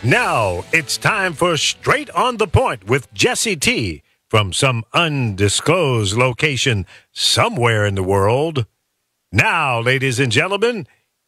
Now it's time for Straight on the Point with Jesse T. from some undisclosed location somewhere in the world. Now, ladies and gentlemen,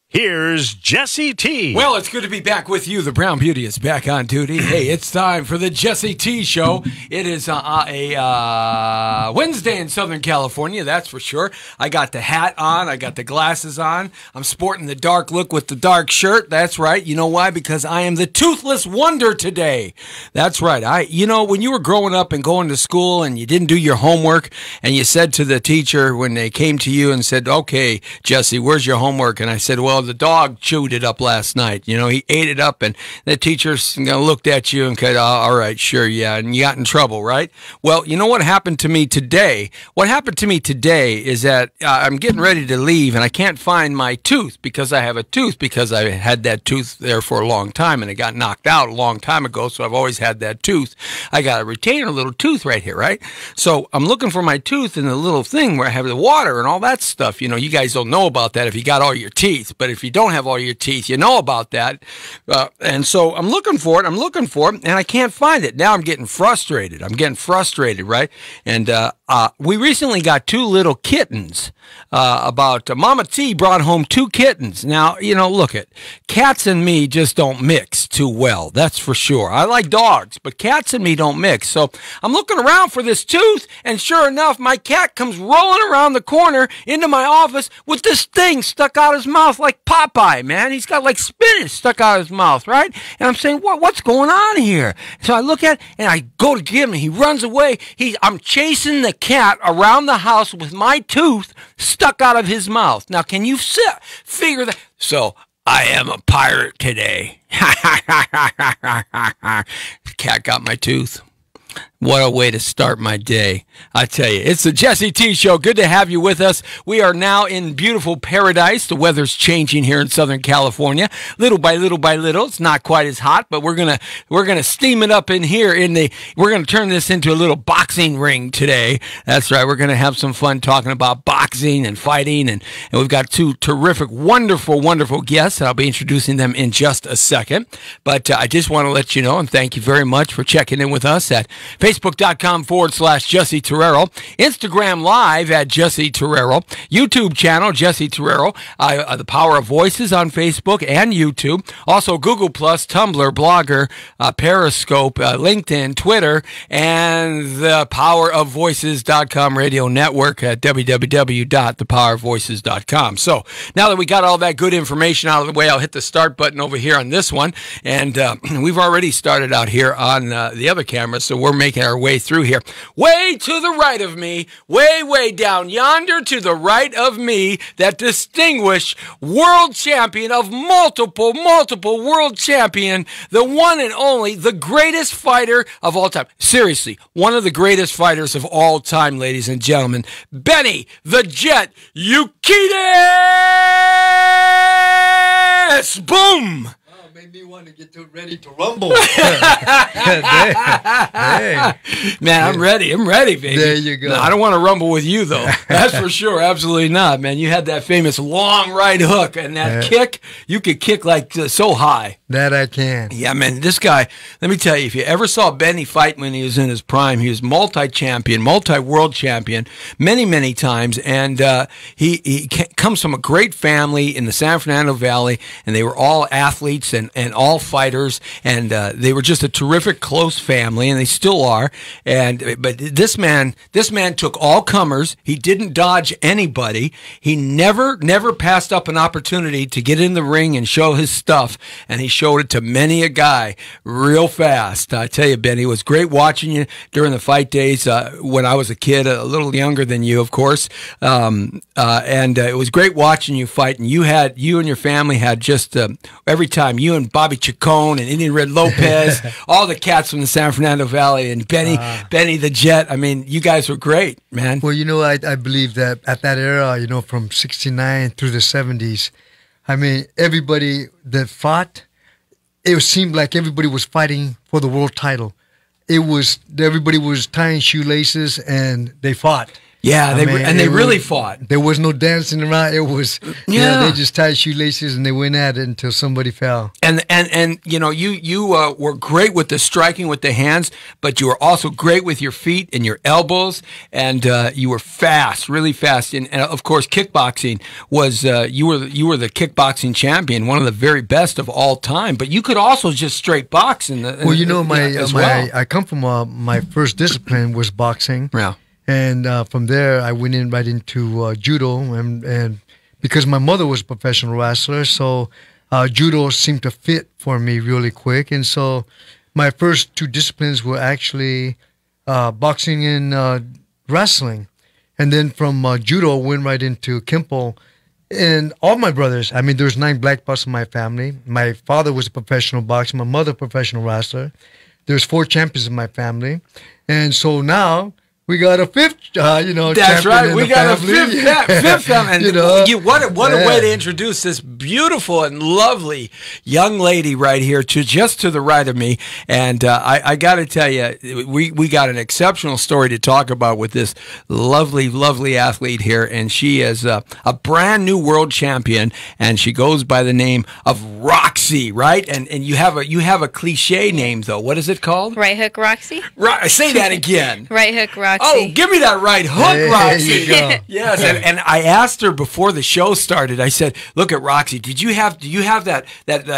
here's Jesse T. Well, it's good to be back with you. The Brown Beauty is back on duty. Hey, it's time for the Jesse T Show. It is a Wednesday in Southern California, that's for sure. I got the hat on. I got the glasses on. I'm sporting the dark look with the dark shirt. That's right. You know why? Because I am the toothless wonder today. That's right. You know, when you were growing up and going to school and you didn't do your homework and you said to the teacher when they came to you and said, okay, Jesse, where's your homework? And I said, well, the dog chewed it up last night. You know, he ate it up, and the teacher looked at you and said, oh, all right, sure, yeah, and you got in trouble, right? Well, you know what happened to me today? What happened to me today is that I'm getting ready to leave, and I can't find my tooth because I have a tooth because I had that tooth there for a long time, and it got knocked out a long time ago, so I've always had that tooth. I got a retainer little tooth right here, right? So I'm looking for my tooth in the little thing where I have the water and all that stuff. You know, you guys don't know about that if you got all your teeth, but if you don't have all your teeth, you know about that. And so I'm looking for it, and I can't find it. Now I'm getting frustrated. Right? And we recently got two little kittens. Mama T brought home two kittens. Now, you know, look it. Cats and me just don't mix too well. That's for sure. I like dogs, but cats and me don't mix. So I'm looking around for this tooth, and sure enough, my cat comes rolling around the corner into my office with this thing stuck out his mouth like Popeye, man. He's got like spinach stuck out of his mouth, right? And I'm saying, what's going on here? So I look at it, and I go to get him, and he runs away. I'm chasing the cat around the house with my tooth stuck out of his mouth. Now, can you figure that? So I am a pirate today. The cat got my tooth. What a way to start my day. I tell you, it's the Jesse T Show. Good to have you with us. We are now in beautiful paradise. The weather's changing here in Southern California. Little by little. It's not quite as hot, but we're gonna steam it up in here. We're gonna turn this into a little boxing ring today. That's right. We're gonna have some fun talking about boxing and fighting, and we've got two terrific, wonderful guests. I'll be introducing them in just a second. But I just want to let you know, and thank you very much for checking in with us at Facebook.com/Jesse Terrero, Instagram Live at Jesse Terrero, YouTube channel Jesse Terrero, The Power of Voices on Facebook and YouTube, also Google+, Tumblr, Blogger, Periscope, LinkedIn, Twitter, and the powerofvoices.com radio network at www.thepowerofvoices.com. So now that we got all that good information out of the way, I'll hit the start button over here on this one, and we've already started out here on the other camera, so we're making our way through here. Way to the right of me, way down yonder to the right of me, that distinguished world champion of multiple world champion, the one and only, the greatest fighter of all time. Seriously, one of the greatest fighters of all time, ladies and gentlemen, Benny the Jet Urquidez! Boom! Made me want to get ready to rumble. Man, I'm ready, baby. There you go. No, I don't want to rumble with you, though. That's for sure. Absolutely not, man. You had that famous long right hook, and that kick, you could kick like so high. That I can. Yeah, man, this guy, let me tell you, if you ever saw Benny fight when he was in his prime, he was multi-champion, multi-world champion, many times, and he comes from a great family in the San Fernando Valley, and they were all athletes and all fighters, and they were just a terrific, close family, and they still are. But this man took all comers. He didn't dodge anybody. He never passed up an opportunity to get in the ring and show his stuff, and he showed it to many a guy real fast. I tell you, Benny, it was great watching you during the fight days when I was a kid, a little younger than you, of course, and it was great watching you fight, and you and your family had just every time, you and Bobby Chacon and Indian Red Lopez, all the cats from the San Fernando Valley, and Benny the Jet. I mean, you guys were great, man. Well, you know, I believe that at that era, you know, from '69 through the '70s, I mean, everybody that fought, it seemed like everybody was fighting for the world title. Everybody was tying shoelaces and they fought. Yeah, they really fought. There was no dancing around. It was they just tied shoelaces and they went at it until somebody fell. And you were great with the striking with the hands, but you were also great with your feet and your elbows, and you were fast, really fast. And of course, kickboxing was you were the kickboxing champion, one of the very best of all time. But you could also just straight box. I come from my first discipline was boxing. Yeah. And from there, I went right into judo, and because my mother was a professional wrestler, so judo seemed to fit for me really quick. And so my first two disciplines were actually boxing and wrestling. And then from judo, I went right into Kempo. And all my brothers, I mean, there's 9 black belts in my family. My father was a professional boxer, my mother a professional wrestler. There's 4 champions in my family. And so now we got a 5th, That's right. We got a 5th family. What a way to introduce this beautiful and lovely young lady right here to the right of me. And I got to tell you, we got an exceptional story to talk about with this lovely, lovely athlete here. And she is a brand new world champion, and she goes by the name of Roxy, right? And you have a cliche name though. What is it called? Right Hook Roxy. Right. Say that again. Right Hook Roxy. Oh, give me that right hook, Roxy. There you go. Yes, and I asked her before the show started. I said, "Look at Roxy. Do you have that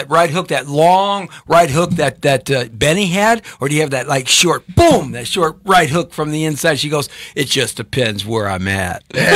right hook, that long right hook that Benny had, or do you have that like short, boom, that short right hook from the inside?" She goes, "It just depends where I'm at." Well,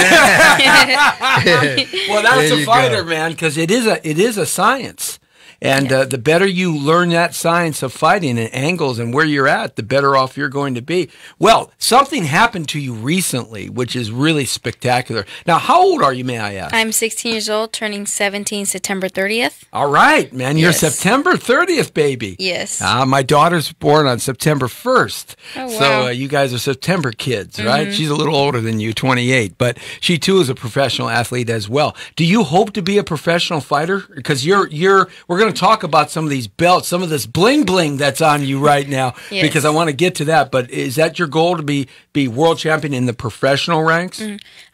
that's a fighter, man, because it is a science. And the better you learn that science of fighting and angles and where you're at, the better off you're going to be. Well, something happened to you recently, which is really spectacular. Now, how old are you, may I ask? I'm 16 years old, turning 17 September 30th. All right, man. You're Yes. September 30th, baby. Yes. My daughter's born on September 1st. Oh, wow. So you guys are September kids, right? She's a little older than you, 28. But she, too, is a professional athlete as well. Do you hope to be a professional fighter? Because we're going to talk about some of these belts, some of this bling bling that's on you right now, Yes. because I want to get to that. But is that your goal, to be world champion in the professional ranks?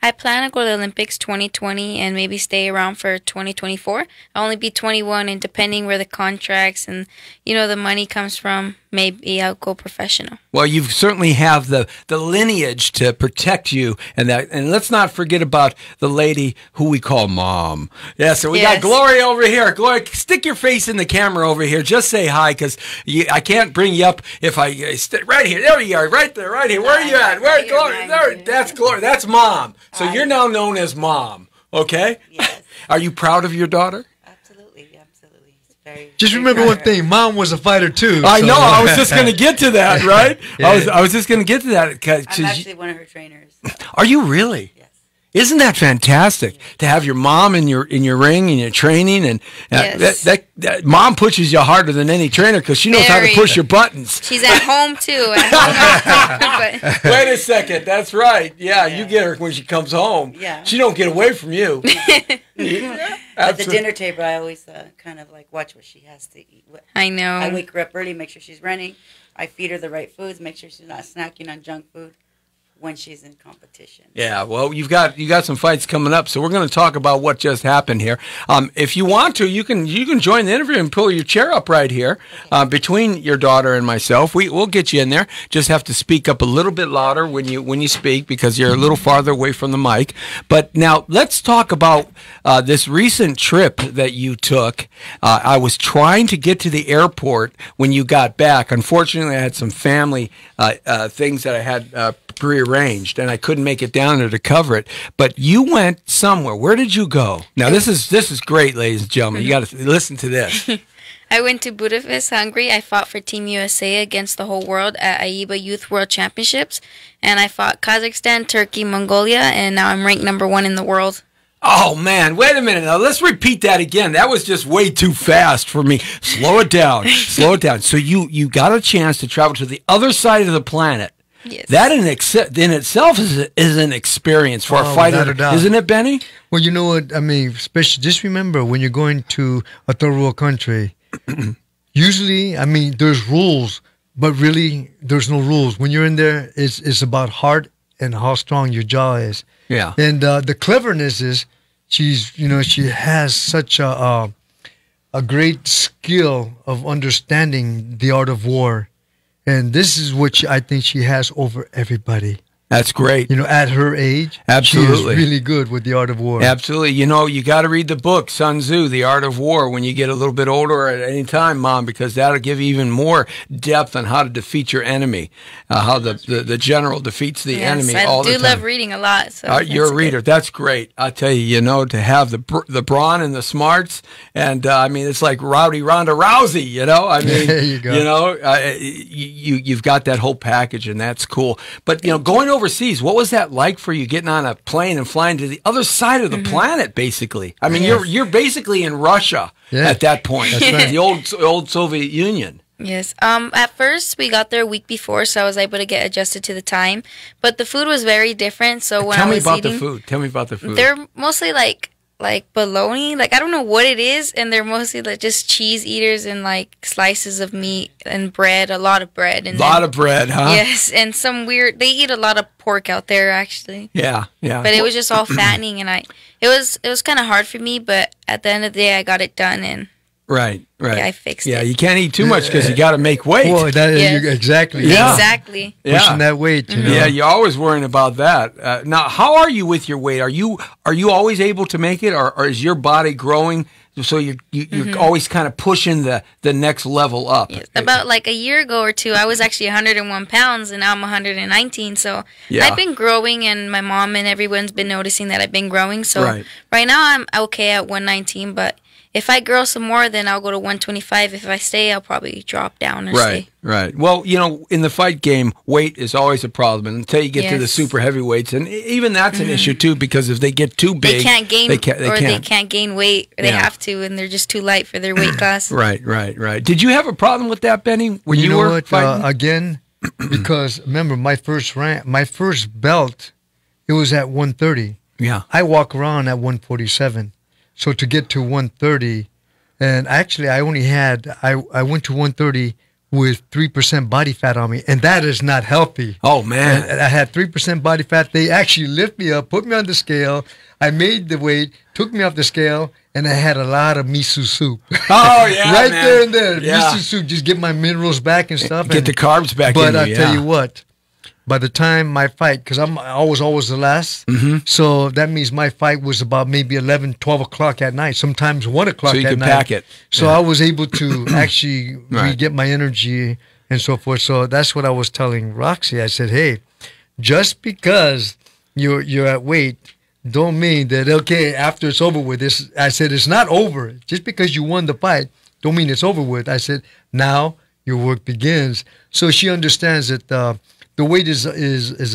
I plan to go to the Olympics 2020 and maybe stay around for 2024. I'll only be 21, and depending where the contracts and the money comes from, maybe I'll go professional. Well, you certainly have the lineage to protect you, and let's not forget about the lady who we call Mom. Yeah, so we got Yes. Gloria over here. Gloria, stick your face in the camera over here. Just say hi, because I can't bring you up if I right here. There you are, right there, right here. Where are you at? Where, Gloria? There, that's Gloria. That's Mom. So you're now known as Mom. Okay. Yes. Are you proud of your daughter? Absolutely. It's very. Just very remember proud one of her. thing: Mom was a fighter too. I so- know. I was just going to get to that, right? I was just going to get to that. I'm actually one of her trainers. Are you really? Yes. Isn't that fantastic to have your mom in your ring and your training, and Yes. that mom pushes you harder than any trainer because she knows how to Very. push your buttons. She's at home too. But Wait a second, that's right. Yeah, you get her when she comes home. Yeah. She don't get away from you. At the dinner table, I always kind of like watch what she has to eat. I know. I wake her up early, make sure she's running. I feed her the right foods, make sure she's not snacking on junk food when she's in competition. Yeah, well, you got some fights coming up, so we're going to talk about what just happened here. If you want to, you can join the interview and pull your chair up right here between your daughter and myself. We'll get you in there. Just have to speak up a little bit louder when you speak, because you're a little farther away from the mic. But now let's talk about this recent trip that you took. I was trying to get to the airport when you got back. Unfortunately, I had some family things that I had prearranged, and I couldn't make it down there to cover it. But you went somewhere. Where did you go? Now this is great, ladies and gentlemen. You got to listen to this. I went to Budapest, Hungary. I fought for Team USA against the whole world at AIBA Youth World Championships, and I fought Kazakhstan, Turkey, Mongolia, and now I'm ranked #1 in the world. Oh, man, wait a minute. Now, let's repeat that again. That was just way too fast for me. Slow it down. Slow it down. So you got a chance to travel to the other side of the planet Yes. That in itself is an experience for a fighter, without a doubt. isn't it, Benny? Well, you know what I mean. Especially, just remember when you're going to a third world country. Usually, I mean, there's rules, but really, there's no rules. When you're in there, it's about heart and how strong your jaw is. Yeah. And the cleverness is, she has such a great skill of understanding the art of war, and this is what I think she has over everybody. That's great. You know, at her age, Absolutely. she is really good with the art of war. Absolutely. You know, you got to read the book, Sun Tzu, The Art of War, when you get a little bit older or at any time, Mom, because that'll give you even more depth on how to defeat your enemy, how the general defeats the enemy all the time. I do love reading a lot. So You're a reader. That's great. I tell you, to have the brawn and the smarts, and I mean, it's like Rowdy Ronda Rousey. I mean, there you go. You've got that whole package, and that's cool. But going overseas, what was that like for you, getting on a plane and flying to the other side of the planet? Basically, I mean, you're basically in Russia at that point. That's right. The old Soviet Union. Yes. At first, we got there a week before, so I was able to get adjusted to the time. But the food was very different. So when Tell I me was about eating, the food. Tell me about the food. They're mostly like bologna. Like I don't know what it is, and they're mostly like just cheese eaters and like slices of meat and bread. A lot of bread. And a lot of bread, huh? Yes, and some weird. They eat a lot of pork out there, actually. Yeah. But it was just all fattening, and it was kind of hard for me. But at the end of the day, I got it done, and right. yeah, I fixed it. Yeah, you can't eat too much because you got to make weight. Well, Yes. exactly. Yeah. Exactly. Pushing that weight. You know? Yeah, you're always worrying about that. Now, how are you with your weight? Are you always able to make it, or is your body growing so you're always kind of pushing the next level up? Yes. About like a year ago or two, I was actually 101 pounds, and now I'm 119. So Yeah. I've been growing, and my mom and everyone's been noticing that I've been growing. So Right. now I'm okay at 119, but if I grow some more, then I'll go to 125. If I stay, I'll probably drop down or stay. Right. Well, in the fight game, weight is always a problem until you get to the Yes. super heavyweights, and even that's an issue too, because if they get too big, They can't gain They they can't. can't gain weight, or they Yeah. have to, and they're just too light for their weight class. Right. Did you have a problem with that, Benny, when you know were what? fighting? Again, because remember my first belt, it was at 130. Yeah. I walk around at 147. So to get to 130, and actually I went to 130 with 3% body fat on me, and that is not healthy. Oh man. And I had 3% body fat. They actually lift me up, put me on the scale. I made the weight, took me off the scale, and I had a lot of miso soup. Oh yeah, right man. there and there. Yeah. Miso soup, just get my minerals back and stuff. Get the carbs back in But you, I tell yeah. you what, by the time my fight, because I was always the last, so that means my fight was about maybe 11, 12 o'clock at night, sometimes 1 o'clock So you at could night. pack it. So Yeah. I was able to actually Right. get my energy and so forth. So that's what I was telling Roxy. I said, hey, just because you're at weight, don't mean that, okay, after it's over with this. I said, it's not over. Just because you won the fight, don't mean it's over with. I said, now your work begins. So she understands that the weight is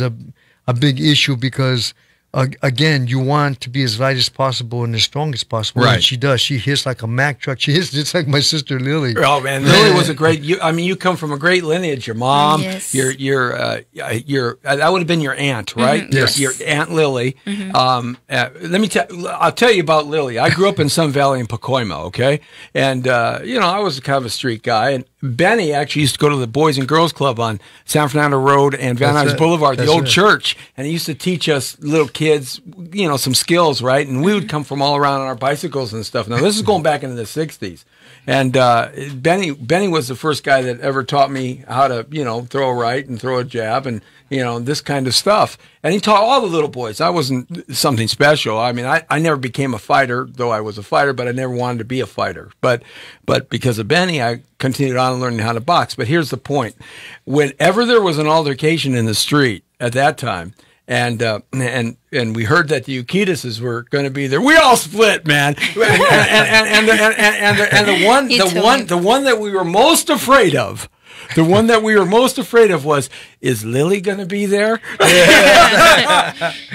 a big issue because, again, you want to be as light as possible and as strong as possible. Right. And she does. She hits like a Mack truck. She hits just like my sister Lily. Oh man, Lily was a great. You come from a great lineage. Your mom, Yes. your that would have been your aunt, right? Yes. Your Aunt Lily. Let me I'll tell you about Lily. I grew up in Sun Valley in Pacoima, okay, and I was kind of a street guy, and Benny actually used to go to the Boys and Girls Club on San Fernando Road and Van That's Nuys it. Boulevard, the That's old it. church, and he used to teach us little kids, some skills, right? And we would come from all around on our bicycles and stuff. Now this is going back into the '60s, and Benny was the first guy that ever taught me how to throw a right and throw a jab and this kind of stuff. And he taught all the little boys. I wasn't something special. I mean, I never became a fighter, though I was a fighter, but I never wanted to be a fighter. But because of Benny, I continued on learning how to box. But here's the point. Whenever there was an altercation in the street at that time, and we heard that the Ukitases were going to be there, we all split, man. And the one that we were most afraid of The one that we were most afraid of was, is Lily going to be there?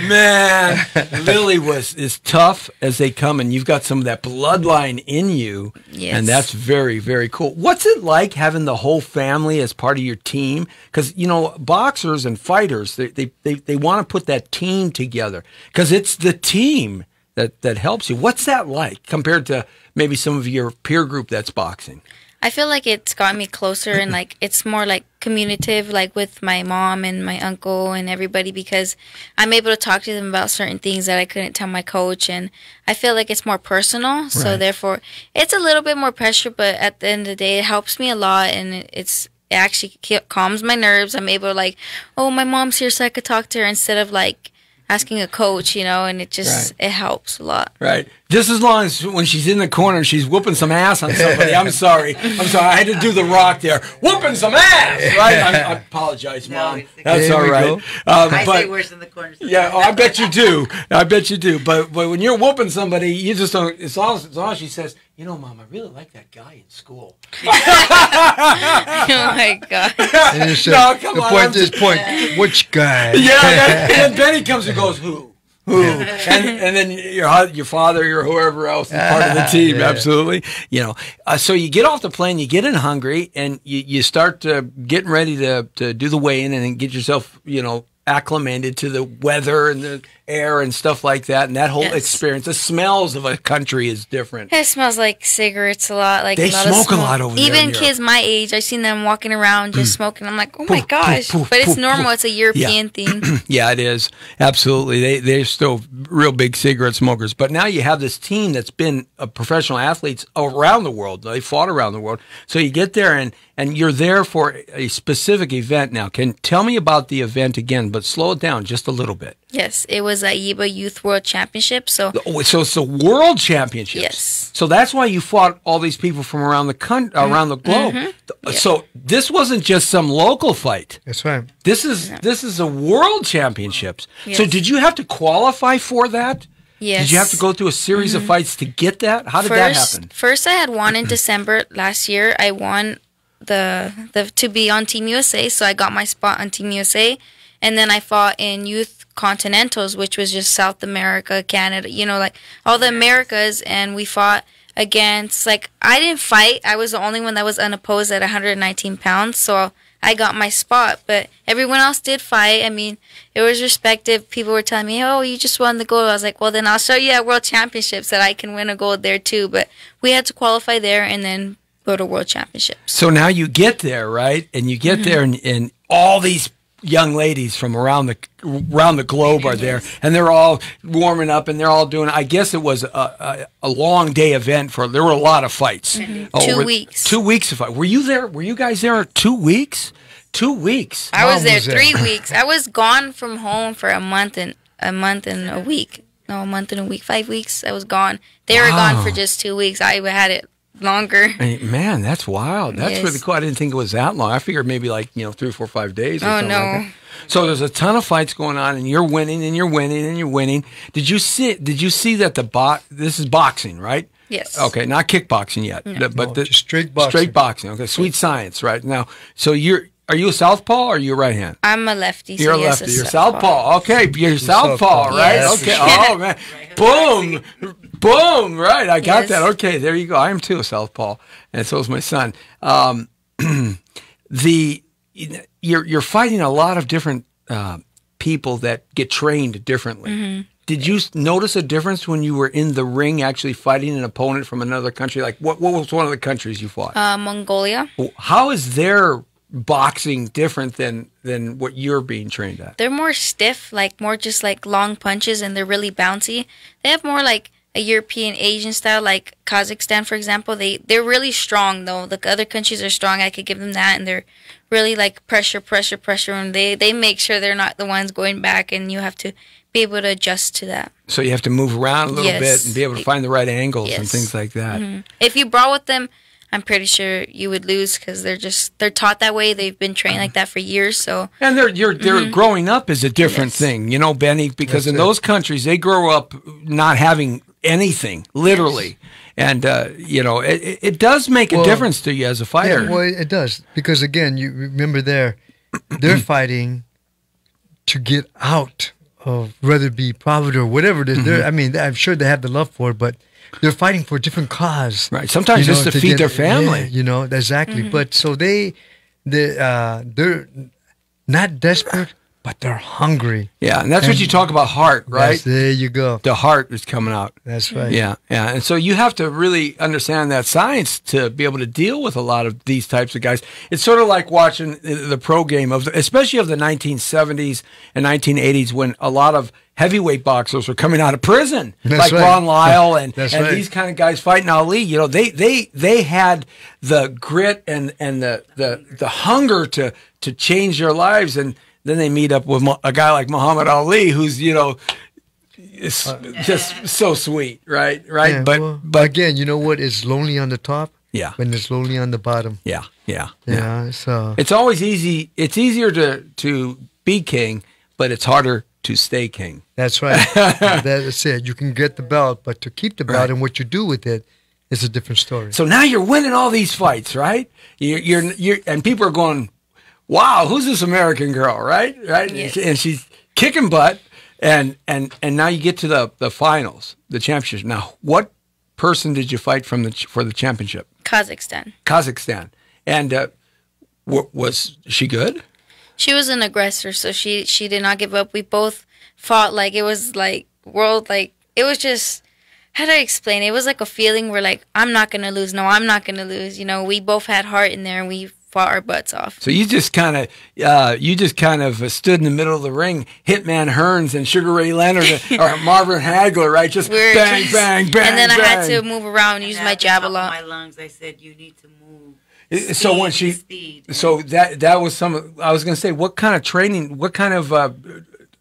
Man, Lily is tough as they come, and you've got some of that bloodline in you, Yes. and that's very, very cool. What's it like having the whole family as part of your team? Because, you know, boxers and fighters, they want to put that team together because it's the team that helps you. What's that like compared to maybe some of your peer group that's boxing? I feel like it's got me closer and like it's more like communicative, like with my mom and my uncle and everybody, because I'm able to talk to them about certain things that I couldn't tell my coach, and I feel like it's more personal. So Right. therefore, it's a little bit more pressure, but at the end of the day, it helps me a lot, and it actually calms my nerves. I'm able to like, oh, my mom's here, so I could talk to her instead of like asking a coach, you know, and it just it helps a lot. Right. Just as long as when she's in the corner and she's whooping some ass on somebody. I'm sorry. I had to do the Rock there. Whooping some ass. Right. I apologize, No, Mom. it's okay. That's There all we right. go. I but say worse in the corner. yeah, oh, I bet you do. I bet you do. But when you're whooping somebody, you just don't. As long as she says, you know, Mom, I really like that guy in school. Oh my god. And you said, No, come the on, point I'm is, which guy? Yeah, and then Benny comes and goes, who? And then your father, your whoever else is part of the team. Yeah. Absolutely. You know, so you get off the plane, you get in hungry, and you start getting ready to do the weigh-in and then get yourself, you know, acclimated to the weather and the air and stuff like that, and that whole Yes. experience. The smells of a country is different. It smells like cigarettes a lot. Like They a lot smoke of a lot over there in Even Europe. kids my age, I've seen them walking around just smoking. I'm like, oh my Poof, gosh! poof, poof, But it's poof, normal. poof. It's a European thing. Yeah, it is. Absolutely. They're still real big cigarette smokers. But now you have this team that's been professional athletes around the world. They fought around the world. So you get there and you're there for a specific event now. Tell me about the event again, but slow it down just a little bit. Yes, it was a YIBA Youth World Championship. So Oh, so it's the World Championships. Yes. So that's why you fought all these people from around the around the globe. So this wasn't just some local fight. That's right. This is a World Championships. So Yes. did you have to qualify for that? yes. Did you have to go through a series of fights to get that? How did that happen? First, I had won in December last year. I won the to be on Team USA, so I got my spot on Team USA, and then I fought in Youth Continentals, which was just South America, Canada, you know, like all the Americas, and we fought against, like, I didn't fight. I was the only one that was unopposed at 119 pounds, so I got my spot, but everyone else did fight. I mean, it was respected. People were telling me, oh, you just won the gold. I was like, well, then I'll show you at World Championships that I can win a gold there too. But we had to qualify there and then go to World Championships. So now you get there, right? And you get there, and all these young ladies from around the globe are there, and they're all warming up, and they're all doing. I guess it was a long day event there were a lot of fights. 2 weeks. 2 weeks of fight. Were you there? Were you guys there 2 weeks? 2 weeks. I was Mom there was there. 3 weeks. I was gone from home for a month and a week. No, a month and a week. 5 weeks. I was gone. They were Wow. gone for just 2 weeks. I had it longer. Hey, man, that's wild. That's Yes. really cool. I didn't think it was that long. I figured maybe 3 or 4 or 5 days. Or Oh, something no. Like that. So there's a ton of fights going on, and you're winning, and you're winning, and you're winning. Did you see that this is boxing, right? Yes. Okay, not kickboxing yet, but No, just straight boxing. Straight boxing. Okay, sweet science, right? Now, so are you a southpaw or are you a right hand? I'm a lefty. So You're a yes, lefty. You're southpaw. Okay, you're southpaw, southpaw. right? Yes. Okay. Oh man, boom, boom. Right, I got Yes. that. Okay, there you go. I am too a southpaw, and so is my son. You're fighting a lot of different people that get trained differently. Mm-hmm. Did you notice a difference when you were in the ring actually fighting an opponent from another country? Like what was one of the countries you fought? Mongolia. How is their boxing different than what you're being trained at? They're more stiff, like more just like long punches, and they're really bouncy. They have more like a European Asian style, like Kazakhstan, for example. They're really strong though. The other countries are strong. I could give them that, and they're really like pressure, and they make sure they're not the ones going back, and you have to be able to adjust to that. So you have to move around a little Yes. bit and be able to find the right angles and Yes. things like that. If you brawl with them, I'm pretty sure you would lose because they're taught that way. They've been trained like that for years. So And they're growing up is a different Yes. thing, you know, Benny, because That's in it. those countries they grow up not having anything, literally. And you know, it does make a difference to you as a fighter. Yeah, well, it does, because again, you remember they're fighting to get out of, whether it be poverty or whatever it is. I mean, I'm sure they have the love for it, but they're fighting for a different cause. Right. Sometimes just to feed their family. Yeah, you know, exactly. But so they're not desperate, but they're hungry. Yeah, and that's what you talk about, heart, right? There you go. The heart is coming out. That's right. Yeah, yeah. And so you have to really understand that science to be able to deal with a lot of these types of guys. It's sort of like watching the pro game of, especially of the 1970s and 1980s, when a lot of heavyweight boxers were coming out of prison, That's like right. Ron Lyle and right. these kind of guys fighting Ali. You know, they had the grit and the hunger to change their lives, and then they meet up with a guy like Muhammad Ali, who's, you know, is just so sweet, right? Yeah, but again, you know what is lonely on the top? Yeah. When it's lonely on the bottom. yeah. Yeah. So It's always easy. It's easier to be king, but it's harder to stay king. that's right. That's it. You can get the belt, but to keep the belt Right. and what you do with it is a different story. So now you're winning all these fights, right? You're and people are going, wow, who's this American girl, right? Yes. And she's kicking butt, and now you get to the finals, the championship. Now, what person did you fight for the championship? Kazakhstan. And was she good? She was an aggressor, so she did not give up. We both fought like it was like world, like it was just, how do I explain it? It was like a feeling where like, I'm not going to lose. No, I'm not going to lose. You know, we both had heart in there and we fought our butts off. So you just kind of stood in the middle of the ring, Hitman Hearns and Sugar Ray Leonard or Marvin Hagler, right? Just We're bang, just- bang, bang, And then bang. I had to move around and use And my at the jab a top of lot. My lungs, I said, you need to move. So when Speed. so that was some. I was going to say, what kind of training, what kind of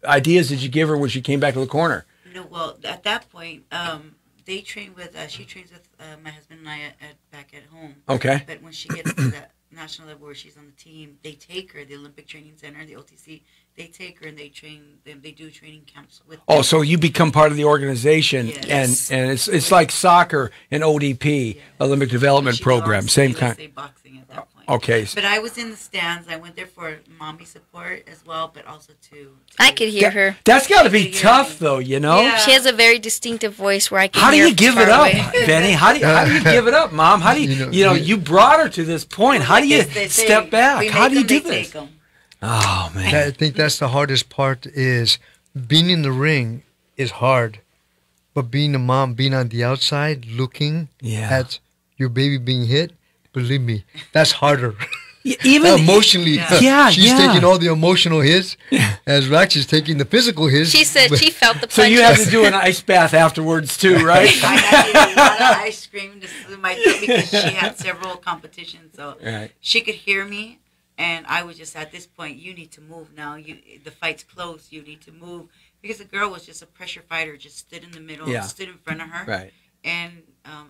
ideas did you give her when she came back to the corner? No, well, at that point, they train with. She trains with my husband and I back at home. Okay. But when she gets to that national level where she's on the team, they take her. The Olympic Training Center, the OTC, they take her and they train them. They do training camps with. Oh, them. so you become part of the organization, Yes. and it's like soccer and ODP, Olympic Development She Program, loves same USA kind. boxing at that point. Okay. But I was in the stands. I went there for mommy support as well, but also to I could hear her. That's got to be Yeah. tough, though. You know. Yeah. She has a very distinctive voice where I can How do hear you give far it up, away. Benny? How do you give it up, Mom? How do you brought her to this point? How do you They say, step back? we How make do you 'em, they do this? take 'em. Oh man. I think that's the hardest part, is being in the ring is hard. But being a mom, being on the outside, looking Yeah. at your baby being hit, believe me, that's harder. Even Emotionally, Yeah, she's yeah. taking all the emotional hits, as Rax is taking the physical hits. She said but- she felt the punches. So you have to do an ice bath afterwards too, right? I had to eat a lot of ice cream to soothe my throat because she had several competitions, so Right. she could hear me. And I was just at this point, you need to move now. The fight's close. You need to move, because the girl was just a pressure fighter, just stood in the middle, Yeah. stood in front of her. Right. And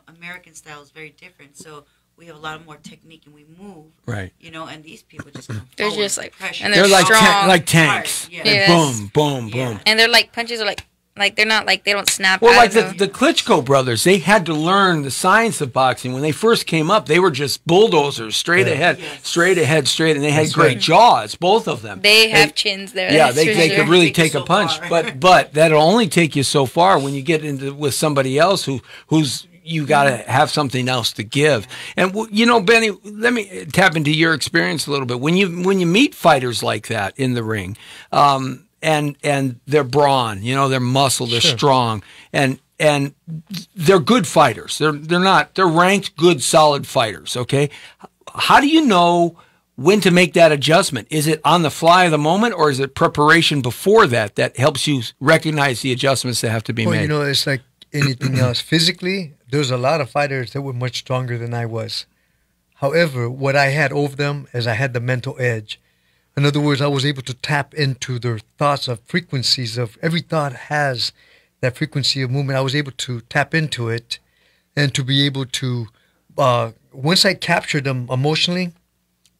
American style is very different, so we have a lot more technique and we move. Right. You know, and these people just come They're forward, just like- pressure. and They're like strong. like tanks. Yeah. And Yes. boom, boom, Yeah. boom. And they're like, punches are like they're not like, they don't snap Well, out like of the Klitschko brothers, they had to learn the science of boxing. When they first came up, they were just bulldozers, straight ahead, Yes. straight ahead, straight, and they had That's great right. jaws, both of them. They have chins there. Yeah, that's they for could sure. really Take you take a so punch, far. but that'll only take you so far. When you get into with somebody else who's you got to have something else to give. And you know, Benny, let me tap into your experience a little bit. When you meet fighters like that in the ring, and they're brawn, you know, they're muscle, they're Sure. strong, and they're good fighters. They're ranked good, solid fighters. Okay, how do you know when to make that adjustment? Is it on the fly of the moment, or is it preparation before that helps you recognize the adjustments that have to be Well, made? you know, it's like anything else. Physically, there's a lot of fighters that were much stronger than I was. However, what I had over them is I had the mental edge. In other words, I was able to tap into their thoughts of frequencies of every thought has that frequency of movement. I was able to tap into it and to be able to, once I captured them emotionally,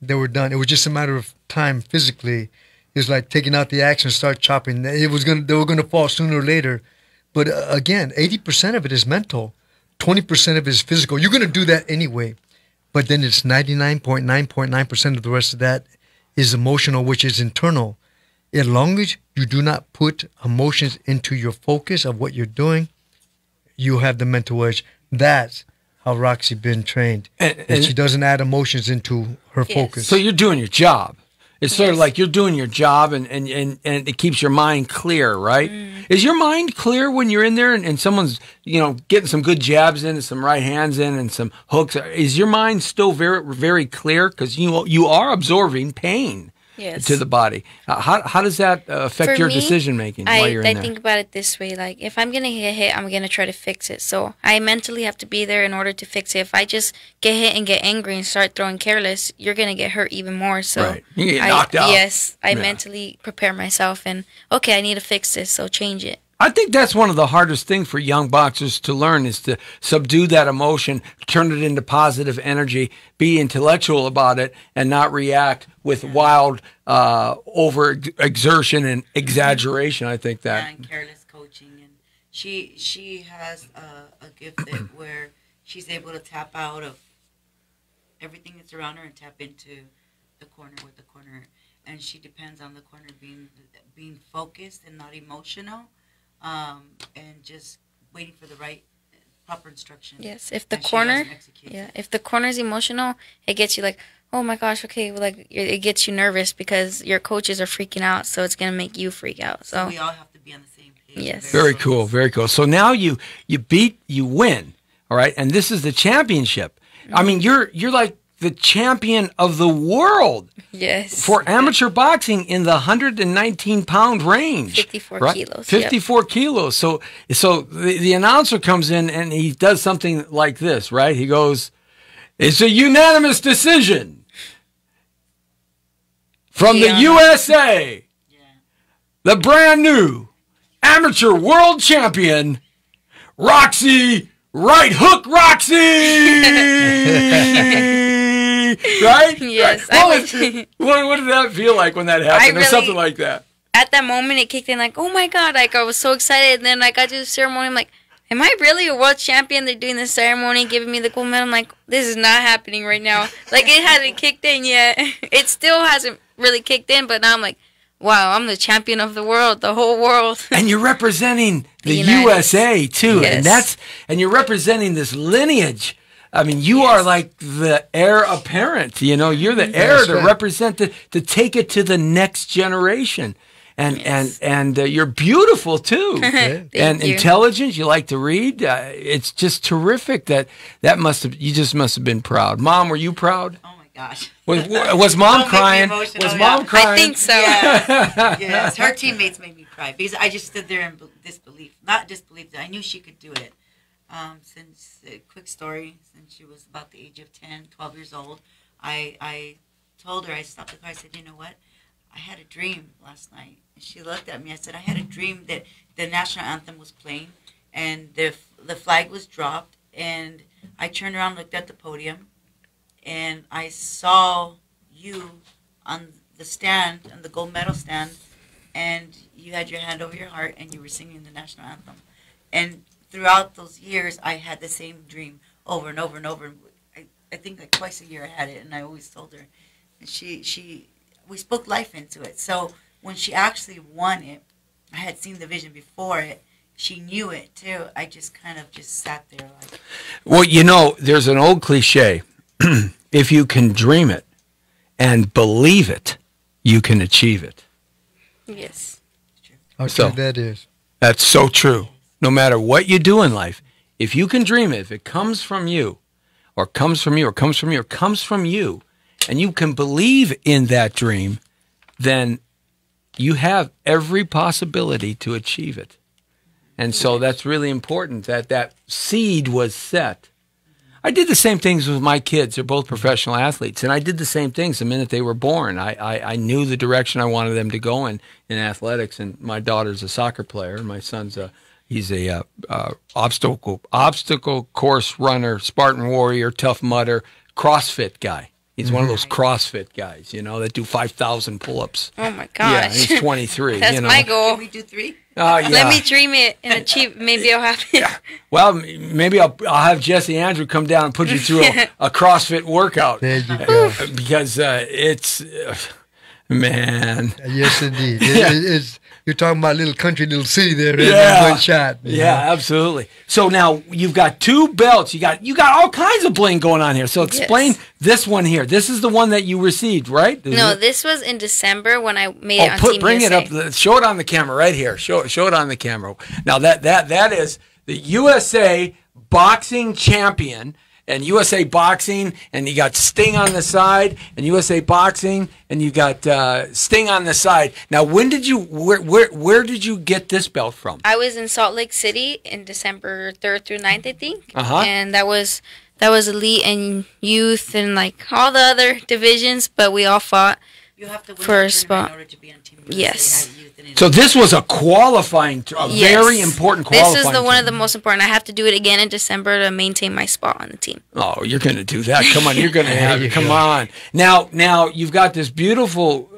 they were done. It was just a matter of time physically. It was like taking out the axe and start chopping. They were going to fall sooner or later. But again, 80% of it is mental. 20% of it is physical. You're going to do that anyway. But then it's 99.9% of the rest of that is emotional, which is internal. As long as you do not put emotions into your focus of what you're doing, you have the mental edge. That's how Roxy been trained. And she doesn't add emotions into her focus. So you're doing your job. It's sort of like you're doing your job and it keeps your mind clear, right? Is your mind clear when you're in there and someone's, getting some good jabs in and some right hands in and some hooks? Is your mind still very, very clear? Because you are absorbing pain to the body. How does that affect your decision making while you're in there? I think about it this way: like if I'm gonna get hit, I'm gonna try to fix it. So I mentally have to be there in order to fix it. If I just get hit and get angry and start throwing careless, you're gonna get hurt even more. So you get knocked out. Yes, I mentally prepare myself and I need to fix this, so change it. I think that's one of the hardest things for young boxers to learn is to subdue that emotion, turn it into positive energy, be intellectual about it, and not react with wild over-exertion and exaggeration. I think that. And careless coaching. And she has a gift where she's able to tap out of everything that's around her and tap into the corner with the corner. And she depends on the corner being focused and not emotional. And just waiting for the right proper instruction. Yes, if the corner's emotional, it gets you like, oh my gosh, okay, like it gets you nervous because your coaches are freaking out, so it's gonna make you freak out. So we all have to be on the same page. Yes, very cool, very cool. So now you win, all right, and this is the championship. I mean, you're like the champion of the world. Yes. For amateur boxing in the 119-pound range. 54 right? kilos. 54 kilos. So the announcer comes in and he does something like this, right? He goes, "It's a unanimous decision from the USA, the brand new amateur world champion, Roxy Right Hook Roxy." Right? Yes. Right. What did that feel like when that happened? Or something like that. At that moment, it kicked in like, oh my God. Like, I was so excited. And then I got to the ceremony. I'm like, am I really a world champion? They're doing the ceremony, giving me the gold medal. I'm like, this is not happening right now. Like, it hasn't kicked in yet. It still hasn't really kicked in. But now I'm like, wow, I'm the champion of the world, the whole world. And you're representing the USA, too. Yes. And you're representing this lineage. I mean, you are like the heir apparent. You're the heir to represent to take it to the next generation. And you're beautiful too, and intelligent. You like to read. It's just terrific. You just must have been proud. Mom, were you proud? Oh my gosh. Was mom crying? Was mom crying? I think so. Yes. Her teammates made me cry because I just stood there in disbelief. Not disbelief. I knew she could do it. Quick story, since she was about the age of 10, 12 years old, I told her, I stopped the car, I said, you know what, I had a dream last night. And she looked at me, I said, I had a dream that the national anthem was playing, and the flag was dropped, and I turned around, looked at the podium, and I saw you on the stand, on the gold medal stand, and you had your hand over your heart, and you were singing the national anthem. And throughout those years, I had the same dream over and over and over. I think like twice a year I had it, and I always told her. And we spoke life into it. So when she actually won it, I had seen the vision before it. She knew it too. I just kind of just sat there like. Well, there's an old cliche: if you can dream it and believe it, you can achieve it. Yes. How true that is. That's so true. No matter what you do in life, if you can dream it, if it comes from you, or comes from you, or comes from you, or comes from you, and you can believe in that dream, then you have every possibility to achieve it. And so that's really important that seed was set. I did the same things with my kids. They're both professional athletes. And I did the same things the minute they were born. I knew the direction I wanted them to go in athletics. And my daughter's a soccer player. My son's he's a obstacle course runner, Spartan warrior, Tough Mudder, CrossFit guy. He's one of those CrossFit guys, you know, that do 5,000 pull-ups. Oh my Yeah, gosh. he's 23. That's you know. my goal. Can we do 3? Yeah. Let me dream it and achieve. Maybe I'll have it. Well, maybe I'll have Jesse Andrew come down and put you through a CrossFit workout. There you go. Because it's, man. Yes, indeed. It's, you're talking about little country, little city there in Yeah. one shot. you Yeah, know? absolutely. So now you've got 2 belts. You got all kinds of bling going on here. So explain this one here. This is the one that you received, right? No, this was in December when I made it on Team bring USA. it up. Show it on the camera right here. Show it on the camera. Now that is the USA boxing champion. And USA Boxing, and you got Sting on the side, and USA Boxing, and you got Sting on the side. Now, where did you get this belt from? I was in Salt Lake City in December 3rd through 9th, I think. Uh-huh. And that was elite and youth and like all the other divisions, but we all fought. You have to win For a that tournament spot. in order to be on Team USA Yes. at youth and So this was a qualifying, very important qualifying. This is one of tournament. the most important. I have to do it again in December to maintain my spot on the team. Oh, you're going to do that. Come on, you're going to have you it. Come go. on. Now you've got this beautiful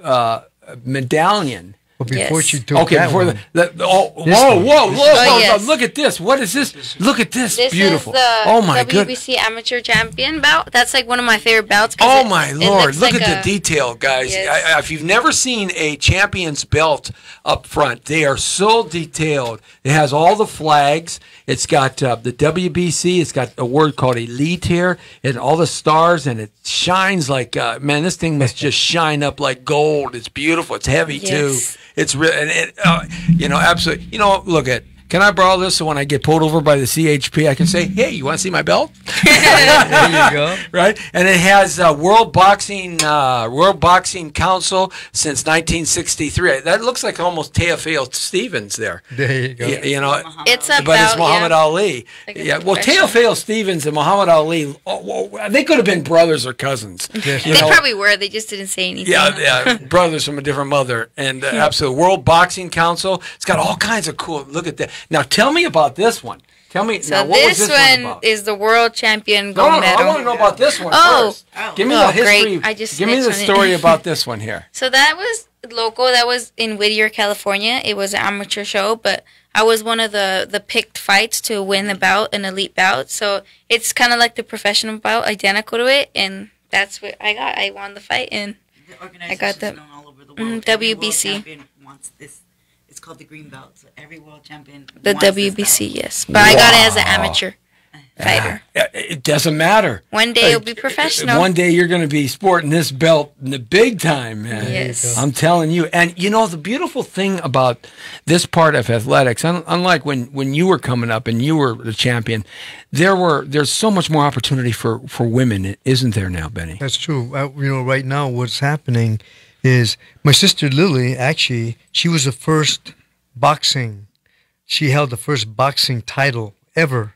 medallion. But before Yes. she took Okay, that before one, whoa, This one. yes. look at this. What is this? Look at this. This Beautiful. is the Oh my goodness. WBC Amateur Champion belt. That's like one of my favorite belts. 'cause Oh it- my it lord! looks Look like at the detail, guys. Yes. If you've never seen a champion's belt up front, they are so detailed. It has all the flags. It's got the WBC. It's got a word called Elite here, and all the stars, and it shines like man. This thing must just shine up like gold. It's beautiful. It's heavy too. Yes. It's real, and absolutely. Look at. Can I borrow this so when I get pulled over by the CHP, I can say, "Hey, you want to see my belt?" there you go. Right, and it has World Boxing Council since 1963. That looks like almost Teofimo Stevens there. There you go. You know, It's a but it's belt, Muhammad yeah. Ali. Like a Yeah, well, professional. Teofimo Stevens and Muhammad Ali, they could have been brothers or cousins. Yes. You They know? probably were. They just didn't say anything. Yeah, brothers from a different mother, and absolutely World Boxing Council. It's got all kinds of cool. Look at that. Now, tell me about this one. Tell me. So now, what was this this one about? is the world champion No, gold no, I medal. want to know about this one Oh. first. Give me Oh, the history. great. I just give me the snitched on it. story about this one here. So that was local. That was in Whittier, California. It was an amateur show, but I was one of the picked fights to win the bout, an elite bout. So it's kind of like the professional bout, identical to it, and that's what I got. I won the fight, and The I organization's got the known all over the world. Every world WBC. champion wants this. It's called the green belt. So every world champion the wants this WBC, belt. yes. But I got it as an amateur fighter. It doesn't matter. One day it'll be professional. One day you're going to be sporting this belt in the big time, man. Yes. I'm telling you. And you know the beautiful thing about this part of athletics, unlike when you were coming up and you were the champion, there's so much more opportunity for women, isn't there now, Benny? That's true. Right now what's happening is my sister Lily, actually, she was the first boxing. She held the first boxing title ever.